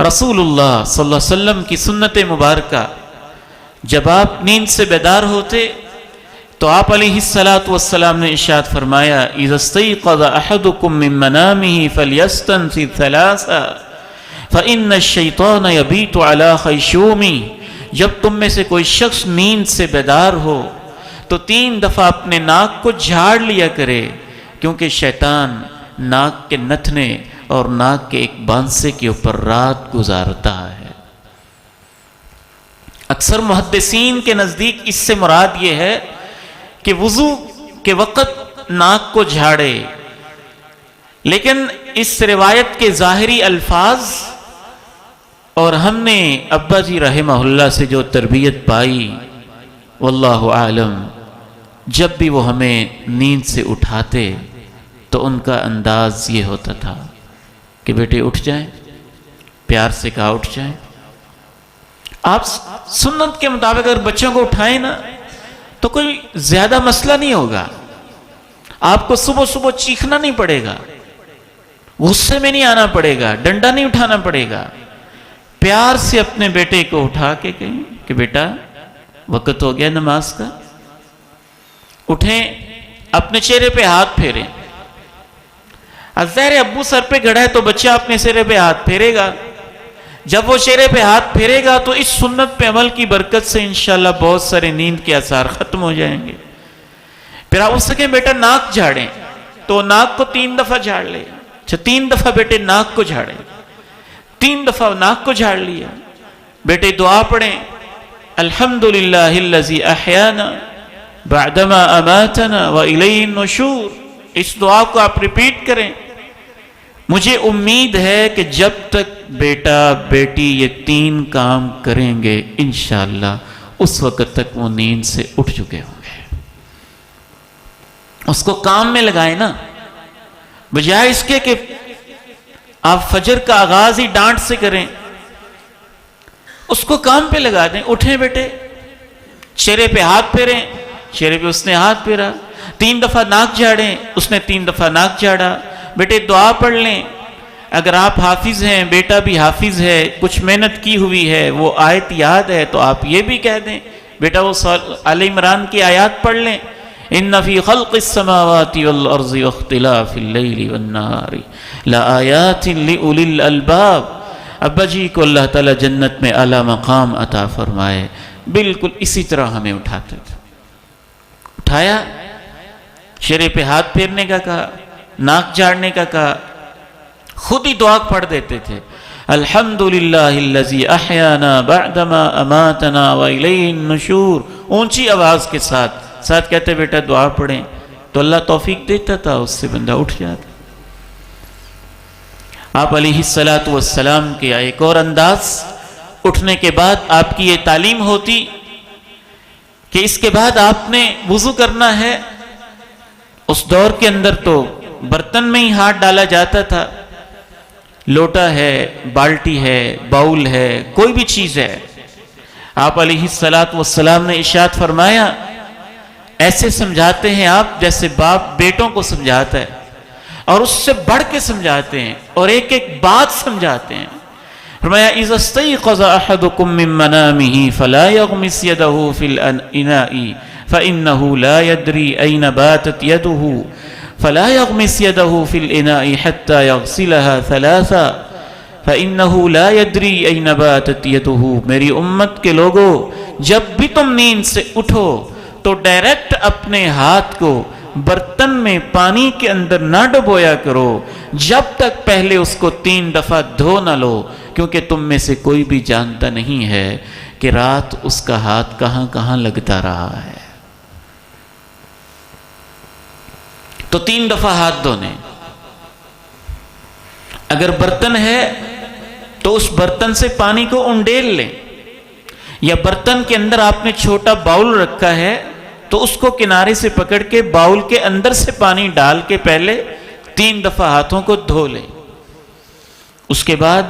رسول اللہ صلی اللہ علیہ وسلم کی سنت مبارکہ، جب آپ نیند سے بیدار ہوتے تو آپ علیہ السلام نے ارشاد فرمایا اذا استيقظ احدكم من منامه فليستنثر ثلاثا فان الشيطان يبيت على خيشومه، جب تم میں سے کوئی شخص نیند سے بیدار ہو تو 3 دفعہ اپنے ناک کو جھاڑ لیا کرے، کیونکہ شیطان ناک کے نتھنے اور ناک کے ایک بانسے کے اوپر رات گزارتا ہے۔ اکثر محدثین کے نزدیک اس سے مراد یہ ہے کہ وضو کے وقت ناک کو جھاڑے، لیکن اس روایت کے ظاہری الفاظ اور ہم نے ابا جی رحمہ اللہ سے جو تربیت پائی، واللہ عالم، جب بھی وہ ہمیں نیند سے اٹھاتے تو ان کا انداز یہ ہوتا تھا کہ بیٹے اٹھ جائیں، پیار سے کہا اٹھ جائیں۔ آپ سنت کے مطابق اگر بچوں کو اٹھائیں نا تو کوئی زیادہ مسئلہ نہیں ہوگا، آپ کو صبح صبح چیخنا نہیں پڑے گا، غصے میں نہیں آنا پڑے گا، ڈنڈا نہیں اٹھانا پڑے گا، پیار سے اپنے بیٹے کو اٹھا کے کہیں کہ بیٹا وقت ہو گیا نماز کا، اٹھیں، اپنے چہرے پہ ہاتھ پھیریں۔ ظاہر ابو سر پہ گڑا ہے تو بچہ اپنے چہرے پہ ہاتھ پھیرے گا، جب وہ چہرے پہ ہاتھ پھیرے گا تو اس سنت پہ عمل کی برکت سے انشاءاللہ بہت سارے نیند کے آثار ختم ہو جائیں گے۔ پھر آپ اس سے کہیں بیٹا ناک جھاڑیں تو ناک کو 3 دفعہ جھاڑ لے، 3 دفعہ بیٹے ناک کو جھاڑیں، 3 دفعہ ناک کو جھاڑ لیا، بیٹے دعا پڑھیں، الحمدللہ الذی احیانا بعدما اماتنا والیہ النشور، اس دعا کو آپ ریپیٹ کریں۔ مجھے امید ہے کہ جب تک بیٹا بیٹی یہ 3 کام کریں گے انشاءاللہ اس وقت تک وہ نیند سے اٹھ چکے ہوں گے۔ اس کو کام میں لگائیں نا، بجائے اس کے کہ آپ فجر کا آغاز ہی ڈانٹ سے کریں، اس کو کام پہ لگا دیں۔ اٹھیں بیٹے، چہرے پہ ہاتھ پھیریں، چہرے پہ اس نے ہاتھ پھیرا، 3 دفعہ ناک جھاڑیں، اس نے 3 دفعہ ناک جھاڑا، بیٹے دعا پڑھ لیں۔ اگر آپ حافظ ہیں، بیٹا بھی حافظ ہے، کچھ محنت کی ہوئی ہے، وہ آیت یاد ہے تو آپ یہ بھی کہہ دیں، بیٹا وہ آل عمران کی آیات پڑھ لیں، ان فی خلق السماوات والارض واختلاف اللیل والنہار لآیات لأولی الالباب۔ ابا جی کو اللہ تعالی جنت میں اعلیٰ مقام عطا فرمائے۔ بالکل اسی طرح ہمیں اٹھاتے تھے، اٹھایا، چہرے پہ ہاتھ پھیرنے کا کہا، ناک جھاڑنے کا کہا، خود ہی دعا پڑھ دیتے تھے، الحمدللہ الذی احیانا بعدما اماتنا والیہ النشور، اونچی آواز کے ساتھ کہتے بیٹا دعا پڑھیں، تو اللہ توفیق دیتا تھا، اس سے بندہ اٹھ جاتا۔ آپ علیہ السلام کے ایک اور انداز، اٹھنے کے بعد آپ کی یہ تعلیم ہوتی کہ اس کے بعد آپ نے وضو کرنا ہے۔ اس دور کے اندر تو برتن میں ہی ہاتھ ڈالا جاتا تھا، لوٹا ہے، بالٹی ہے، باؤل ہے، کوئی بھی چیز ہے۔ آپ علیہ السلام نے ارشاد فرمایا، ایسے سمجھاتے ہیں آپ جیسے باپ بیٹوں کو سمجھاتا ہے، اور اس سے بڑھ کے سمجھاتے ہیں اور ایک ایک بات سمجھاتے ہیں۔ فرمایا اذا استيقظ احدكم من منامه فلا يغمس يده في الاناء فانه لا يدري اين باتت يده فلا يغمس يده في الاناء حتى يغسلها ثلاثا فانه لا يدري اين باتت يده۔ میری امت کے لوگوں، جب بھی تم نیند سے اٹھو تو ڈائریکٹ اپنے ہاتھ کو برتن میں پانی کے اندر نہ ڈبویا کرو جب تک پہلے اس کو 3 دفعہ دھو نہ لو، کیونکہ تم میں سے کوئی بھی جانتا نہیں ہے کہ رات اس کا ہاتھ کہاں کہاں لگتا رہا ہے۔ تو 3 دفعہ ہاتھ دھونے۔ اگر برتن ہے تو اس برتن سے پانی کو انڈیل لیں، یا برتن کے اندر آپ نے چھوٹا باؤل رکھا ہے تو اس کو کنارے سے پکڑ کے باؤل کے اندر سے پانی ڈال کے پہلے 3 دفعہ ہاتھوں کو دھو لیں۔ اس کے بعد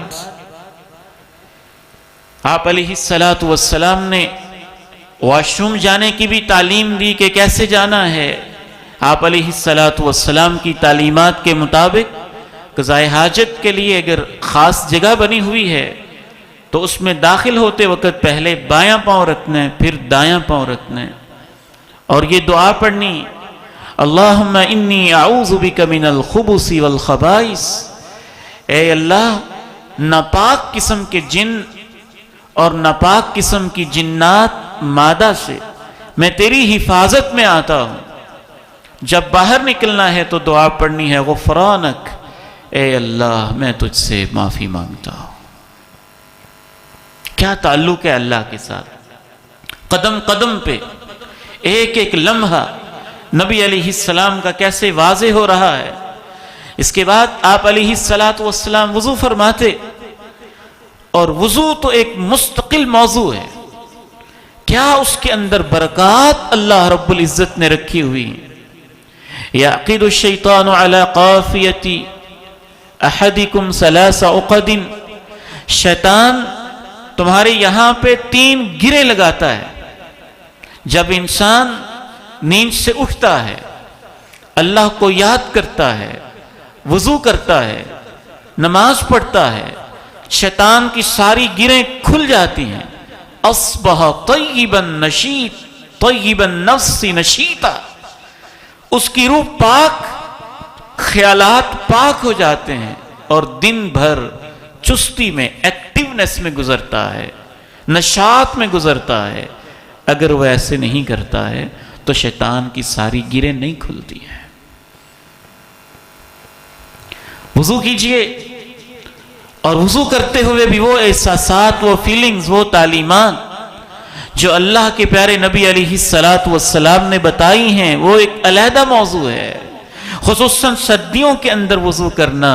آپ علیہ السلام نے واش روم جانے کی بھی تعلیم دی کہ کیسے جانا ہے۔ آپ علیہ السلام کی تعلیمات کے مطابق قضاء حاجت کے لیے اگر خاص جگہ بنی ہوئی ہے تو اس میں داخل ہوتے وقت پہلے بایاں پاؤں رکھنا ہے، پھر دایاں پاؤں رکھنا ہے، اور یہ دعا پڑھنی، اللہم انی اعوذ بک من الخبث والخبائث، اے اللہ ناپاک قسم کے جن اور ناپاک قسم کی جنات مادہ سے میں تیری حفاظت میں آتا ہوں۔ جب باہر نکلنا ہے تو دعا پڑھنی ہے، غفرانک، اے اللہ میں تجھ سے معافی مانگتا ہوں۔ کیا تعلق ہے اللہ کے ساتھ، قدم قدم پہ، ایک ایک لمحہ نبی علیہ السلام کا کیسے واضح ہو رہا ہے۔ اس کے بعد آپ علیہ السلام وضو فرماتے، اور وضو تو ایک مستقل موضوع ہے، کیا اس کے اندر برکات اللہ رب العزت نے رکھی ہوئی۔ یعقد الشیطان علی قافیۃ احدکم ثلاث عقد، شیطان تمہارے یہاں پہ 3 گرے لگاتا ہے۔ جب انسان نیند سے اٹھتا ہے، اللہ کو یاد کرتا ہے، وضو کرتا ہے، نماز پڑھتا ہے، شیطان کی ساری گریں کھل جاتی ہیں۔ اصبح طیبا نشیط، طیبا النفس نشیطا، اس کی روح پاک، خیالات پاک ہو جاتے ہیں، اور دن بھر چستی میں، ایکٹیونیس میں گزرتا ہے، نشاط میں گزرتا ہے۔ اگر وہ ایسے نہیں کرتا ہے تو شیطان کی ساری گریں نہیں کھلتی ہیں۔ وضو کیجئے، اور وضو کرتے ہوئے بھی وہ احساسات، وہ فیلنگز، وہ تعلیمات جو اللہ کے پیارے نبی علیہ السلام نے بتائی ہیں، وہ ایک علیحدہ موضوع ہے۔ خصوصاً سردیوں کے اندر وضو کرنا،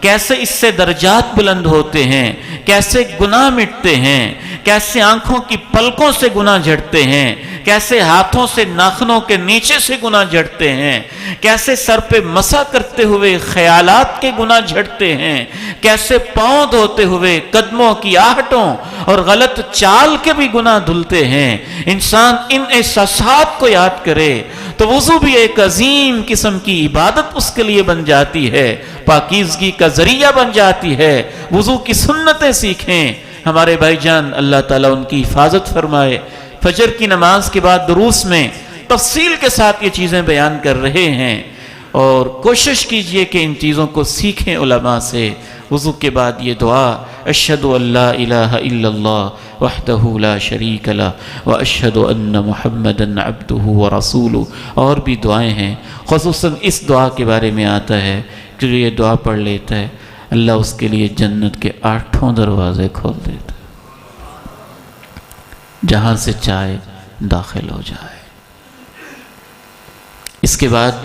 کیسے اس سے درجات بلند ہوتے ہیں، کیسے گناہ مٹتے ہیں، کیسے آنکھوں کی پلکوں سے گناہ جھڑتے ہیں، کیسے ہاتھوں سے ناخنوں کے نیچے سے گناہ جھڑتے ہیں، کیسے سر پہ مسح کرتے ہوئے خیالات کے گناہ جھڑتے ہیں، کیسے پاؤں دھوتے ہوئے قدموں کی آہٹوں اور غلط چال کے بھی گناہ دھلتے ہیں۔ انسان ان احساسات کو یاد کرے تو وضو بھی ایک عظیم قسم کی عبادت اس کے لیے بن جاتی ہے، پاکیزگی کا ذریعہ بن جاتی ہے۔ وضو کی سنتیں سیکھیں۔ ہمارے بھائی جان اللہ تعالیٰ ان کی حفاظت فرمائے، فجر کی نماز کے بعد دروس میں تفصیل کے ساتھ یہ چیزیں بیان کر رہے ہیں، اور کوشش کیجئے کہ ان چیزوں کو سیکھیں علماء سے۔ وضو کے بعد یہ دعا، اشہد ان لا الہ الا اللہ وحدہ لا شریک لہ واشہد ان محمدا عبدہ ورسولہ، اور بھی دعائیں ہیں۔ خصوصاً اس دعا کے بارے میں آتا ہے کہ جو یہ دعا پڑھ لیتا ہے، اللہ اس کے لیے جنت کے 8 دروازے کھول دیتا ہے، جہاں سے چاہے داخل ہو جائے۔ اس کے بعد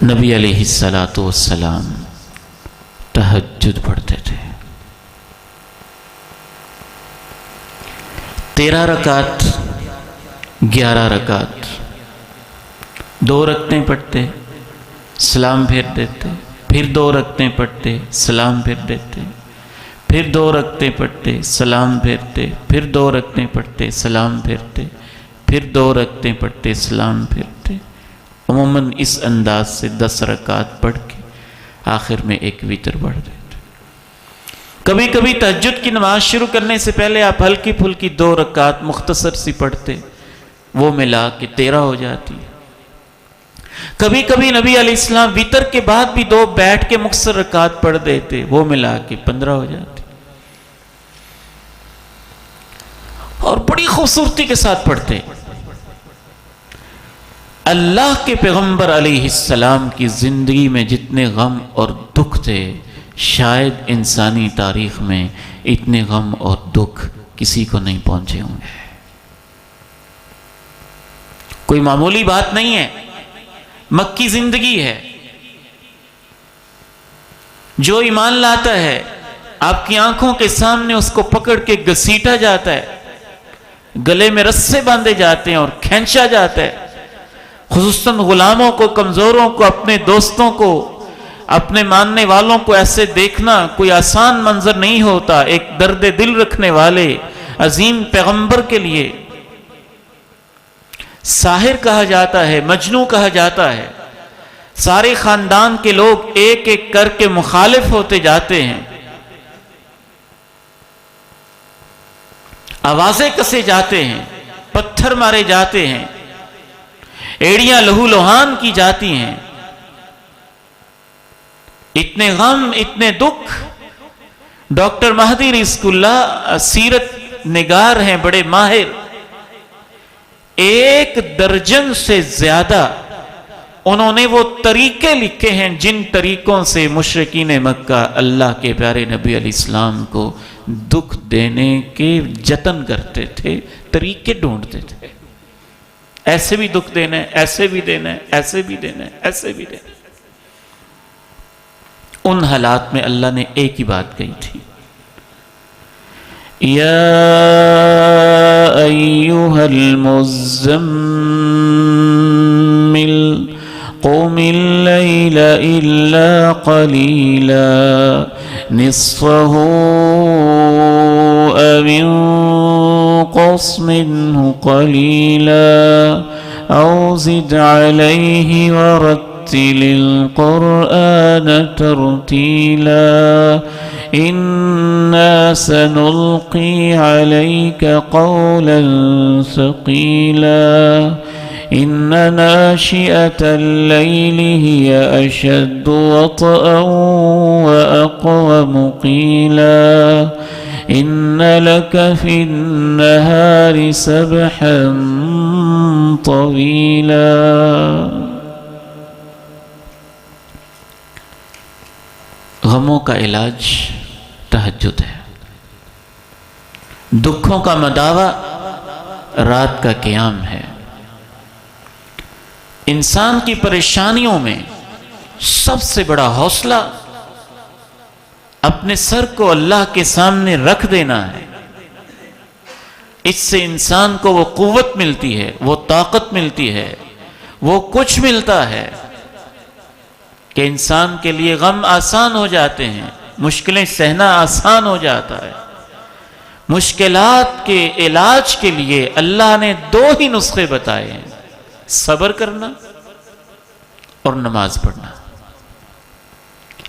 نبی علیہ السلام تہجد پڑھتے تھے، 13 رکعت، 11 رکعت، 2 رکعتیں پڑھتے، سلام پھیر دیتے، پھر 2 رکعتیں پڑھتے، سلام پھیر دیتے، پھر 2 رکعتیں پڑھتے، سلام پھیرتے، پھر 2 رکعتیں پڑھتے، سلام پھیرتے، پھر 2 رکعتیں پڑھتے، سلام پھیرتے۔ عموماً اس انداز سے 10 رکعت پڑھ کے آخر میں ایک وتر پڑھ دیتے۔ کبھی کبھی تہجد کی نماز شروع کرنے سے پہلے آپ ہلکی پھلکی 2 رکعت مختصر سی پڑھتے، وہ ملا کے 13 ہو جاتی۔ کبھی کبھی نبی علیہ السلام وتر کے بعد بھی 2 بیٹھ کے مختصر رکعت پڑھ دیتے، وہ ملا کے 15 ہو جاتی، اور بڑی خوبصورتی کے ساتھ پڑھتے۔ اللہ کے پیغمبر علیہ السلام کی زندگی میں جتنے غم اور دکھ تھے، شاید انسانی تاریخ میں اتنے غم اور دکھ کسی کو نہیں پہنچے ہوں گے۔ کوئی معمولی بات نہیں ہے، مکی زندگی ہے۔ جو ایمان لاتا ہے، آپ کی آنکھوں کے سامنے اس کو پکڑ کے گھسیٹا جاتا ہے، گلے میں رسے باندھے جاتے ہیں اور کھینچا جاتا ہے۔ خصوصاً غلاموں کو، کمزوروں کو، اپنے دوستوں کو، اپنے ماننے والوں کو ایسے دیکھنا کوئی آسان منظر نہیں ہوتا۔ ایک درد دل رکھنے والے عظیم پیغمبر کے لیے ساحر کہا جاتا ہے، مجنوں کہا جاتا ہے۔ سارے خاندان کے لوگ ایک ایک کر کے مخالف ہوتے جاتے ہیں، آوازیں کسے جاتے ہیں، پتھر مارے جاتے ہیں، ایڑیاں لہو لہان کی جاتی ہیں۔ اتنے غم، اتنے دکھ۔ ڈاکٹر مہدی رزق اللہ سیرت نگار ہیں، بڑے ماہر، 1 درجن سے زیادہ انہوں نے وہ طریقے لکھے ہیں جن طریقوں سے مشرکین مکہ اللہ کے پیارے نبی علیہ السلام کو دکھ دینے کے جتن کرتے تھے، طریقے ڈھونڈتے تھے۔ ایسے بھی دکھ دینا ہے، ایسے بھی دینا ہے، ایسے بھی دینا ہے، ایسے بھی دینا ہے۔ ان حالات میں اللہ نے ایک ہی بات کہی تھی، یا ایھا المزمل قم اللیل الا قلیلا نصفه او انقص منه قلیلا او زد علیہ ورتل القرآن ترتیلا إنا سنلقي عليك قولا ثقيلا إن ناشئة الليل هي أشد وطئا وأقوم قيلا إن لك في النهار سبحا طويلا۔ غموں کا علاج تہجد ہے، دکھوں کا مداوا رات کا قیام ہے۔ انسان کی پریشانیوں میں سب سے بڑا حوصلہ اپنے سر کو اللہ کے سامنے رکھ دینا ہے۔ اس سے انسان کو وہ قوت ملتی ہے، وہ طاقت ملتی ہے، وہ کچھ ملتا ہے کہ انسان کے لیے غم آسان ہو جاتے ہیں، مشکلیں سہنا آسان ہو جاتا ہے۔ مشکلات کے علاج کے لیے اللہ نے دو ہی نسخے بتائے ہیں، صبر کرنا اور نماز پڑھنا۔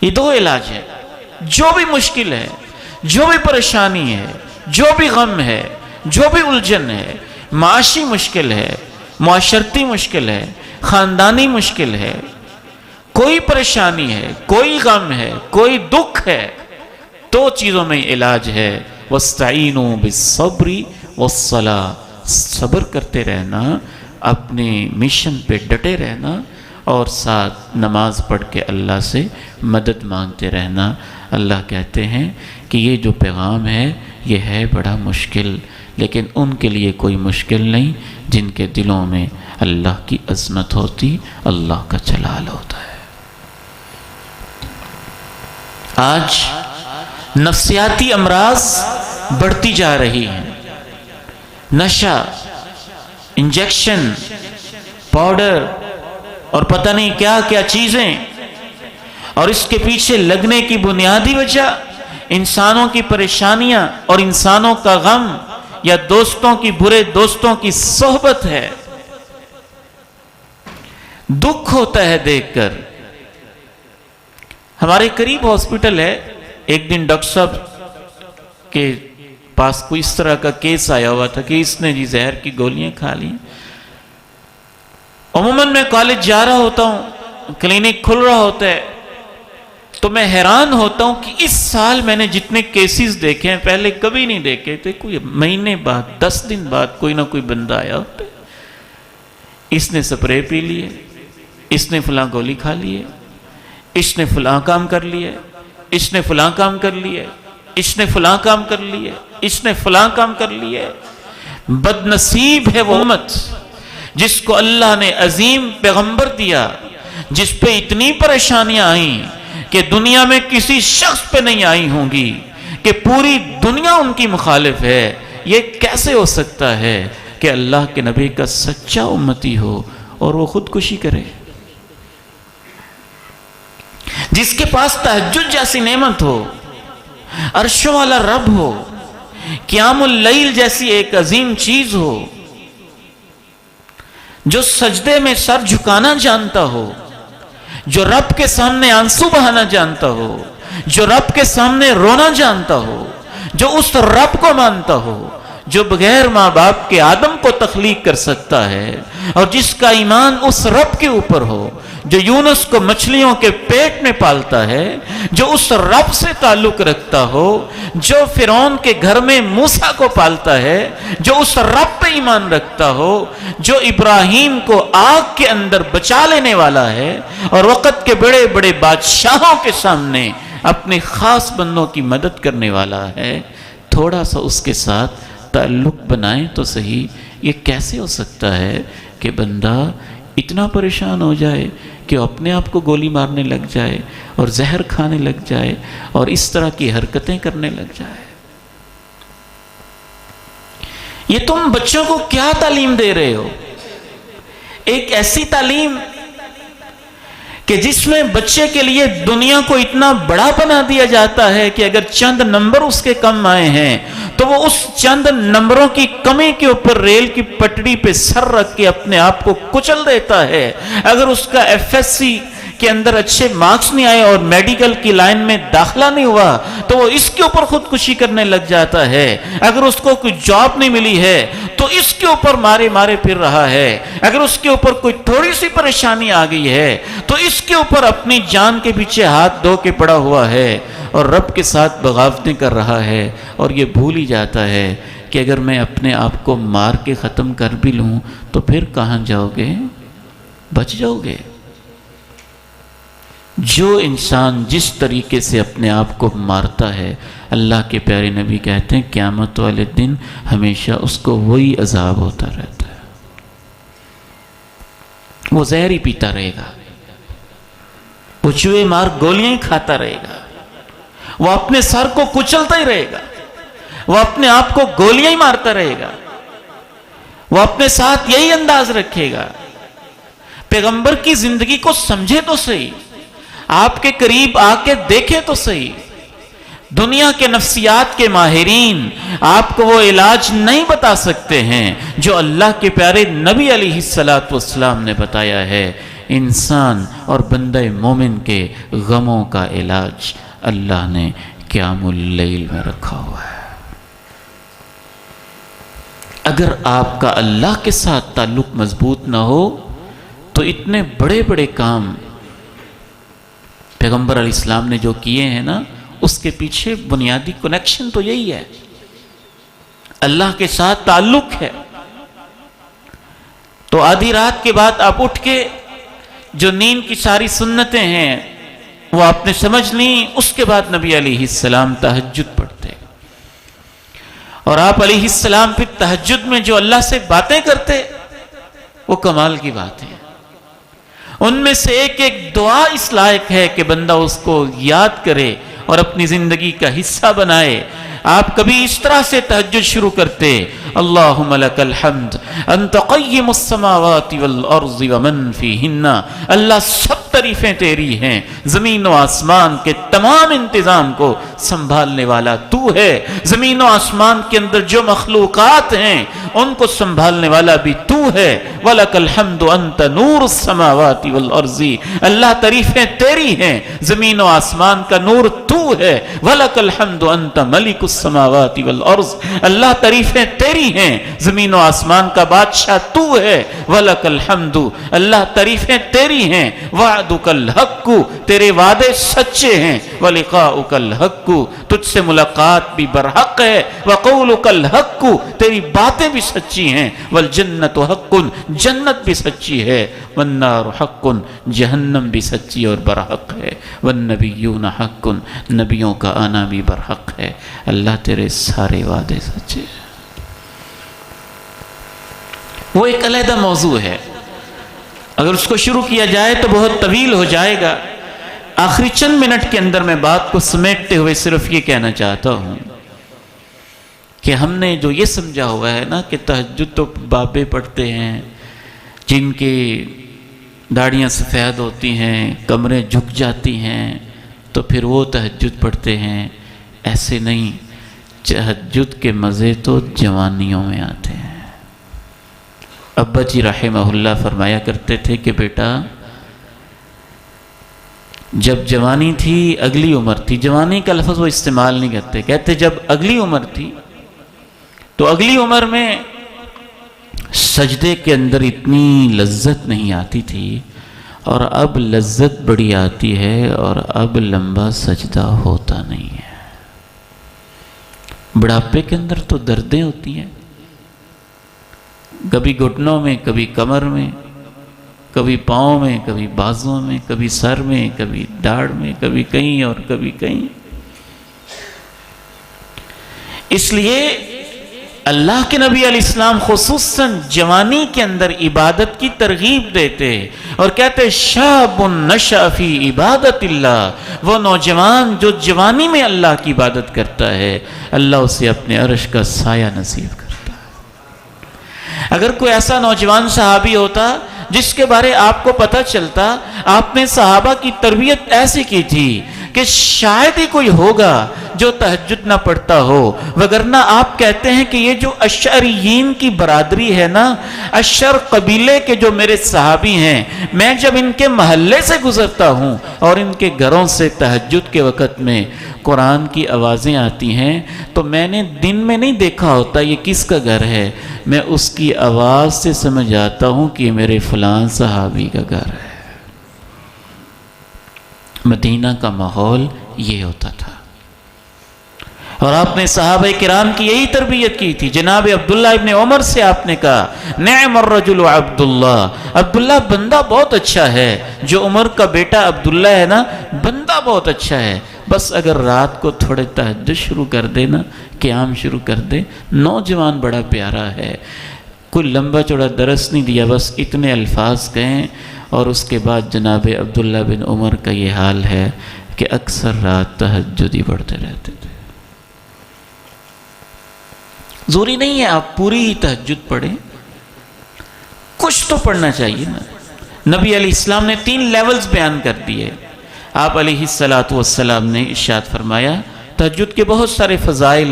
یہ دو علاج ہیں۔ جو بھی مشکل ہے، جو بھی پریشانی ہے، جو بھی غم ہے، جو بھی الجھن ہے، معاشی مشکل ہے، معاشرتی مشکل ہے، خاندانی مشکل ہے، کوئی پریشانی ہے، کوئی غم ہے، کوئی دکھ ہے، دو چیزوں میں علاج ہے، وَاسْتَعِينُوا بِالصَّبْرِ وَالصَّلَاةِ، صبر کرتے رہنا، اپنے مشن پہ ڈٹے رہنا، اور ساتھ نماز پڑھ کے اللہ سے مدد مانگتے رہنا۔ اللہ کہتے ہیں کہ یہ جو پیغام ہے یہ ہے بڑا مشکل، لیکن ان کے لیے کوئی مشکل نہیں جن کے دلوں میں اللہ کی عظمت ہوتی، اللہ کا جلال ہوتا ہے۔ آج نفسیاتی امراض بڑھتی جا رہی ہیں، نشہ، انجیکشن، پاؤڈر اور پتہ نہیں کیا کیا چیزیں، اور اس کے پیچھے لگنے کی بنیادی وجہ انسانوں کی پریشانیاں اور انسانوں کا غم یا دوستوں کی، برے دوستوں کی صحبت ہے۔ دکھ ہوتا ہے دیکھ کر۔ ہمارے قریب ہاسپٹل ہے، ایک دن ڈاکٹر صاحب کے پاس کوئی اس طرح کا کیس آیا ہوا تھا کہ اس نے زہر کی گولیاں کھا لی۔ عموماً میں کالج جا رہا ہوتا ہوں، کلینک کھل رہا ہوتا ہے، تو میں حیران ہوتا ہوں کہ اس سال میں نے جتنے کیسز دیکھے ہیں پہلے کبھی نہیں دیکھے تھے۔ کوئی مہینے بعد، 10 دن بعد کوئی نہ کوئی بندہ آیا ہوتا ہے، اس نے سپرے پی لیے، اس نے فلاں گولی کھا لی ہے، اس نے فلاں کام کر لیا، اس نے فلاں کام کر لیا، اس نے فلاں کام کر لیا، اس نے فلاں کام کر لیا۔ بد نصیب ہے وہ امت جس کو اللہ نے عظیم پیغمبر دیا، جس پہ اتنی پریشانیاں آئیں کہ دنیا میں کسی شخص پہ نہیں آئی ہوں گی، کہ پوری دنیا ان کی مخالف ہے۔ یہ کیسے ہو سکتا ہے کہ اللہ کے نبی کا سچا امتی ہو اور وہ خودکشی کرے؟ جس کے پاس تہجد جیسی نعمت ہو، عرش والا رب ہو، قیام اللیل جیسی ایک عظیم چیز ہو، جو سجدے میں سر جھکانا جانتا ہو، جو رب کے سامنے آنسو بہانا جانتا ہو، جو رب کے سامنے رونا جانتا ہو، جو اس رب کو مانتا ہو، جو بغیر ماں باپ کے آدم کو تخلیق کر سکتا ہے، اور جس کا ایمان اس رب کے اوپر ہو، جو یونس کو مچھلیوں کے پیٹ میں پالتا ہے، جو اس رب سے تعلق رکھتا ہو، جو فرعون کے گھر میں موسیٰ کو پالتا ہے، جو اس رب پہ ایمان رکھتا ہو، جو ابراہیم کو آگ کے اندر بچا لینے والا ہے، اور وقت کے بڑے بڑے بادشاہوں کے سامنے اپنے خاص بندوں کی مدد کرنے والا ہے، تھوڑا سا اس کے ساتھ تعلق بنائیں تو صحیح۔ یہ کیسے ہو سکتا ہے کہ بندہ اتنا پریشان ہو جائے کہ اپنے آپ کو گولی مارنے لگ جائے اور زہر کھانے لگ جائے اور اس طرح کی حرکتیں کرنے لگ جائے. یہ تم بچوں کو کیا تعلیم دے رہے ہو؟ ایک ایسی تعلیم کہ جس میں بچے کے لیے دنیا کو اتنا بڑا بنا دیا جاتا ہے کہ اگر چند نمبر اس کے کم آئے ہیں تو وہ اس چند نمبروں کی کمی کے اوپر ریل کی پٹڑی پہ سر رکھ کے اپنے آپ کو کچل دیتا ہے. اگر اس کا ایف ایس سی کے اندر اچھے مارکس نہیں آئے اور میڈیکل کی لائن میں داخلہ نہیں ہوا تو وہ اس کے اوپر خودکشی کرنے لگ جاتا ہے. اگر اس کو کوئی جاب نہیں ملی ہے تو اس کے اوپر مارے مارے پھر رہا ہے. اگر اس کے اوپر کوئی تھوڑی سی پریشانی آ گئی ہے تو اس کے اوپر اپنی جان کے پیچھے ہاتھ دھو کے پڑا ہوا ہے اور رب کے ساتھ بغاوتیں کر رہا ہے اور یہ بھول ہی جاتا ہے کہ اگر میں اپنے آپ کو مار کے ختم کر بھی لوں تو پھر کہاں جاؤ گے؟ بچ جاؤ گے. جو انسان جس طریقے سے اپنے آپ کو مارتا ہے اللہ کے پیارے نبی کہتے ہیں قیامت والے دن ہمیشہ اس کو وہی عذاب ہوتا رہتا ہے. وہ زہر ہی پیتا رہے گا، وہ چوہے مار گولیاں ہی کھاتا رہے گا، وہ اپنے سر کو کچلتا ہی رہے گا، وہ اپنے آپ کو گولیاں ہی مارتا رہے گا، وہ اپنے ساتھ یہی انداز رکھے گا. پیغمبر کی زندگی کو سمجھے تو صحیح، آپ کے قریب آ کے دیکھے تو صحیح. دنیا کے نفسیات کے ماہرین آپ کو وہ علاج نہیں بتا سکتے ہیں جو اللہ کے پیارے نبی علیہ السلام نے بتایا ہے. انسان اور بندہ مومن کے غموں کا علاج اللہ نے قیام اللیل میں رکھا ہوا ہے. اگر آپ کا اللہ کے ساتھ تعلق مضبوط نہ ہو تو اتنے بڑے بڑے کام پیغمبر علیہ السلام نے جو کیے ہیں نا اس کے پیچھے بنیادی کنیکشن تو یہی ہے، اللہ کے ساتھ تعلق ہے. تو آدھی رات کے بعد آپ اٹھ کے جو نیند کی ساری سنتیں ہیں وہ آپ نے سمجھ لیں، اس کے بعد نبی علیہ السلام تہجد پڑھتے اور آپ علیہ السلام پھر تہجد میں جو اللہ سے باتیں کرتے وہ کمال کی بات ہے. ان میں سے ایک ایک دعا اس لائق ہے کہ بندہ اس کو یاد کرے اور اپنی زندگی کا حصہ بنائے. آپ کبھی اس طرح سے تہجد شروع کرتے اللہم لک الحمد انت قیم السماوات والارض ومن فیہن. اللہ سب تعریفیں تیری ہیں، زمین و آسمان کے تمام انتظام کو سنبھالنے والا تو ہے. زمین و آسمان کے اندر جو مخلوقات ہیں ان کو سنبھالنے والا بھی تو ہے. وَلَكَ الْحَمْدُ أَنْتَ نُورُ السَّمَاوَاتِ وَالْأَرْضِ. اللہ تعریفیں تیری ہیں، زمین و آسمان کا نور تو ہے. وَلَكَ الْحَمْدُ أَنْتَ مَلِكُ السَّمَاوَاتِ وَالْأَرْضِ. اللہ تعریفیں تیری ہیں، زمین و آسمان کا بادشاہ تو ہے. وَلَكَ الْحَمْدُ. اللہ تعریفیں تیری ہیں. وَعْدُكَ الْحَقُّ. تیرے وعدے سچے ہیں. وَلِقَاؤُكَ الْحَقُّ. تجھ سے ملاقات بھی برحق ہے. وَقَوْلُكَ الْحَقُّ. تیری باتیں بھی سچی ہیں. وَالْجَنَّةُ حَقٌّ. جنت بھی سچی ہے. وَالنَّارُ حَقٌّ. جہنم بھی سچی اور برحق ہے. وَالنَّبِيُّونَ حَقٌّ. نبیوں کا آنا بھی برحق ہے. اللہ تیرے سارے وعدے سچے ہیں. وہ ایک علیحدہ موضوع ہے، اگر اس کو شروع کیا جائے تو بہت طویل ہو جائے گا. آخری چند منٹ کے اندر میں بات کو سمیٹتے ہوئے صرف یہ کہنا چاہتا ہوں کہ ہم نے جو یہ سمجھا ہوا ہے نا کہ تہجد تو بابے پڑھتے ہیں جن کی داڑیاں سفید ہوتی ہیں، کمریں جھک جاتی ہیں تو پھر وہ تہجد پڑھتے ہیں. ایسے نہیں، تہجد کے مزے تو جوانیوں میں آتے ہیں. ابا جی رحمہ اللہ فرمایا کرتے تھے کہ بیٹا جب جوانی تھی اگلی عمر تھی. جوانی کا لفظ وہ استعمال نہیں کرتے، کہتے جب اگلی عمر تھی تو اگلی عمر میں سجدے کے اندر اتنی لذت نہیں آتی تھی اور اب لذت بڑی آتی ہے اور اب لمبا سجدہ ہوتا نہیں ہے. بڑھاپے کے اندر تو دردیں ہوتی ہیں، کبھی گھٹنوں میں، کبھی کمر میں، کبھی پاؤں میں، کبھی بازوں میں، کبھی سر میں، کبھی داڑھ میں، کبھی کہیں اور کبھی کہیں. اس لیے اللہ کے نبی علیہ السلام خصوصاً جوانی کے اندر عبادت کی ترغیب دیتے اور کہتے شاب نشأ فی عبادت اللہ، وہ نوجوان جو جوانی میں اللہ کی عبادت کرتا ہے اللہ اسے اپنے عرش کا سایہ نصیب کرتا ہے۔ اگر کوئی ایسا نوجوان صحابی ہوتا جس کے بارے آپ کو پتہ چلتا آپ نے صحابہ کی تربیت ایسی کی تھی کہ شاید ہی کوئی ہوگا جو تہجد نہ پڑھتا ہو، وگرنہ آپ کہتے ہیں کہ یہ جو اشعریین کی برادری ہے نا، اشعر قبیلے کے جو میرے صحابی ہیں، میں جب ان کے محلے سے گزرتا ہوں اور ان کے گھروں سے تہجد کے وقت میں قرآن کی آوازیں آتی ہیں تو میں نے دن میں نہیں دیکھا ہوتا یہ کس کا گھر ہے، میں اس کی آواز سے سمجھ آتا ہوں کہ میرے فلان صحابی کا گھر ہے۔ مدینہ کا ماحول یہ ہوتا تھا، اور آپ نے صحابہ کرام کی یہی تربیت کی تھی۔ جناب عبداللہ ابن عمر سے آپ نے کہا نعم الرجل عبداللہ، عبداللہ بندہ بہت اچھا ہے، جو عمر کا بیٹا عبداللہ ہے نا بندہ بہت اچھا ہے، بس اگر رات کو تھوڑے تہجد شروع کر دے نا، قیام شروع کر دے، نوجوان بڑا پیارا ہے، کوئی لمبا چوڑا درس نہیں دیا، بس اتنے الفاظ کہیں۔ اور اس کے بعد جناب عبداللہ بن عمر کا یہ حال ہے کہ اکثر رات تہجد ہی پڑھتے رہتے تھے۔ ضروری نہیں ہے آپ پوری ہی تہجد پڑھیں، کچھ تو پڑھنا چاہیے نا۔ نبی علیہ السلام نے 3 لیولز بیان کر دیے۔ آپ علیہ السلام نے ارشاد فرمایا تہجد کے بہت سارے فضائل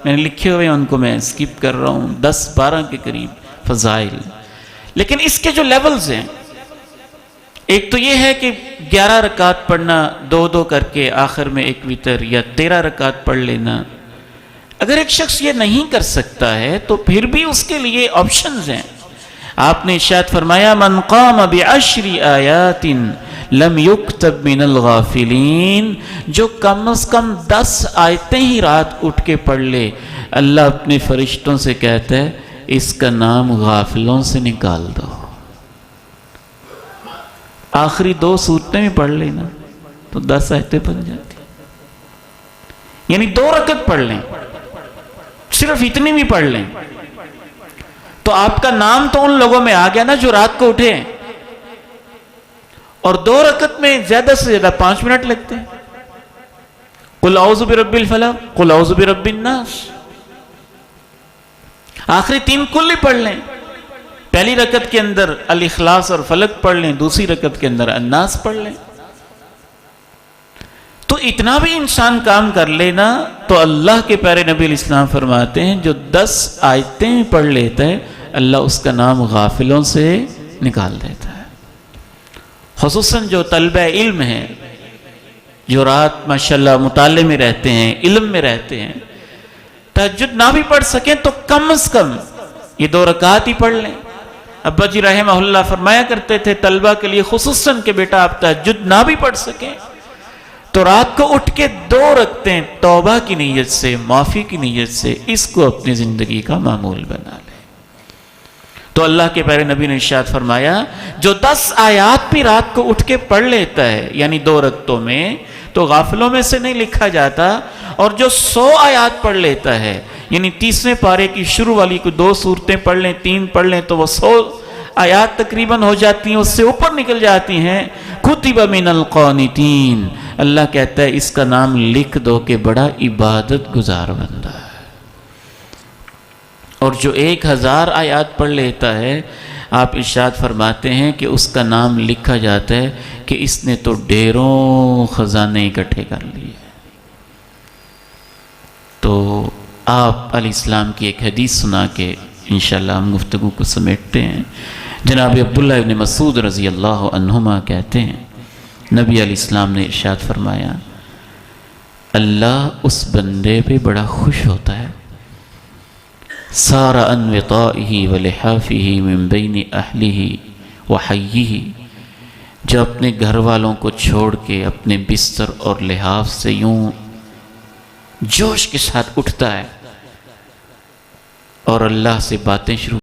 میں نے لکھے ہوئے ہیں، ان کو میں سکپ کر رہا ہوں، 10-12 کے قریب فضائل، لیکن اس کے جو لیولز ہیں، ایک تو یہ ہے کہ 11 رکعت پڑھنا 2-2 کر کے، آخر میں ایک وتر، یا 13 رکعت پڑھ لینا۔ اگر ایک شخص یہ نہیں کر سکتا ہے تو پھر بھی اس کے لیے آپشنز ہیں۔ آپ نے ارشاد فرمایا من قام ب10 آیات لم یکتب من الغافلین، جو کم از کم 10 آیتیں ہی رات اٹھ کے پڑھ لے، اللہ اپنے فرشتوں سے کہتا ہے اس کا نام غافلوں سے نکال دو۔ آخری 2 سورتیں بھی پڑھ لینا تو 10 آیتیں بن جاتی، یعنی 2 رکعت پڑھ لیں، صرف اتنی بھی پڑھ لیں تو آپ کا نام تو ان لوگوں میں آ گیا نا جو رات کو اٹھے۔ اور 2 رکعت میں زیادہ سے زیادہ 5 منٹ لگتے ہیں۔ قل اعوذ برب الفلق، قل اعوذ برب الناس، آخری 3 کل ہی پڑھ لیں۔ پہلی رکعت کے اندر الاخلاص اور فلق پڑھ لیں، دوسری رکعت کے اندر الناس پڑھ لیں۔ تو اتنا بھی انسان کام کر لینا تو اللہ کے پیارے نبی علیہ السلام فرماتے ہیں جو 10 آیتیں پڑھ لیتا ہے اللہ اس کا نام غافلوں سے نکال دیتا ہے۔ خصوصاً جو طلبہ علم ہیں، جو رات ماشاءاللہ مطالعے میں رہتے ہیں، علم میں رہتے ہیں، تہجد نہ بھی پڑھ سکیں تو کم از کم یہ 2 رکعت ہی پڑھ لیں۔ ابا جی رحمہ اللہ فرمایا کرتے تھے طلبہ کے لیے خصوصاً کہ بیٹا آپ تہجد نہ بھی پڑھ سکیں تو رات کو اٹھ کے 2 رکعتیں توبہ کی نیت سے، معافی کی نیت سے اس کو اپنی زندگی کا معمول بنا لیں۔ تو اللہ کے پیارے نبی نے ارشاد فرمایا جو 10 آیات بھی رات کو اٹھ کے پڑھ لیتا ہے یعنی 2 رکعتوں میں تو غافلوں میں سے نہیں لکھا جاتا، اور جو 100 آیات پڑھ لیتا ہے یعنی 30ویں پارے کی شروع والی کو 2 سورتیں پڑھ لیں، 3 پڑھ لیں تو وہ 100 آیات تقریباً ہو جاتی ہیں، اس سے اوپر نکل جاتی ہیں۔ کتب من القانتین، اللہ کہتا ہے اس کا نام لکھ دو کہ بڑا عبادت گزار بندہ ہے۔ اور جو 1000 آیات پڑھ لیتا ہے آپ ارشاد فرماتے ہیں کہ اس کا نام لکھا جاتا ہے کہ اس نے تو ڈھیروں خزانے اکٹھے کر لیے۔ تو آپ علیہ السلام کی ایک حدیث سنا کے انشاءاللہ ہم گفتگو کو سمیٹتے ہیں۔ جناب عبداللہ ابن مسعود رضی اللہ عنہما کہتے ہیں نبی علیہ السلام نے ارشاد فرمایا اللہ اس بندے پہ بڑا خوش ہوتا ہے سار عن وطائه ولحافه من بین اہلہ وحیہ، جو اپنے گھر والوں کو چھوڑ کے اپنے بستر اور لحاف سے یوں جوش کے ساتھ اٹھتا ہے اور اللہ سے باتیں شروع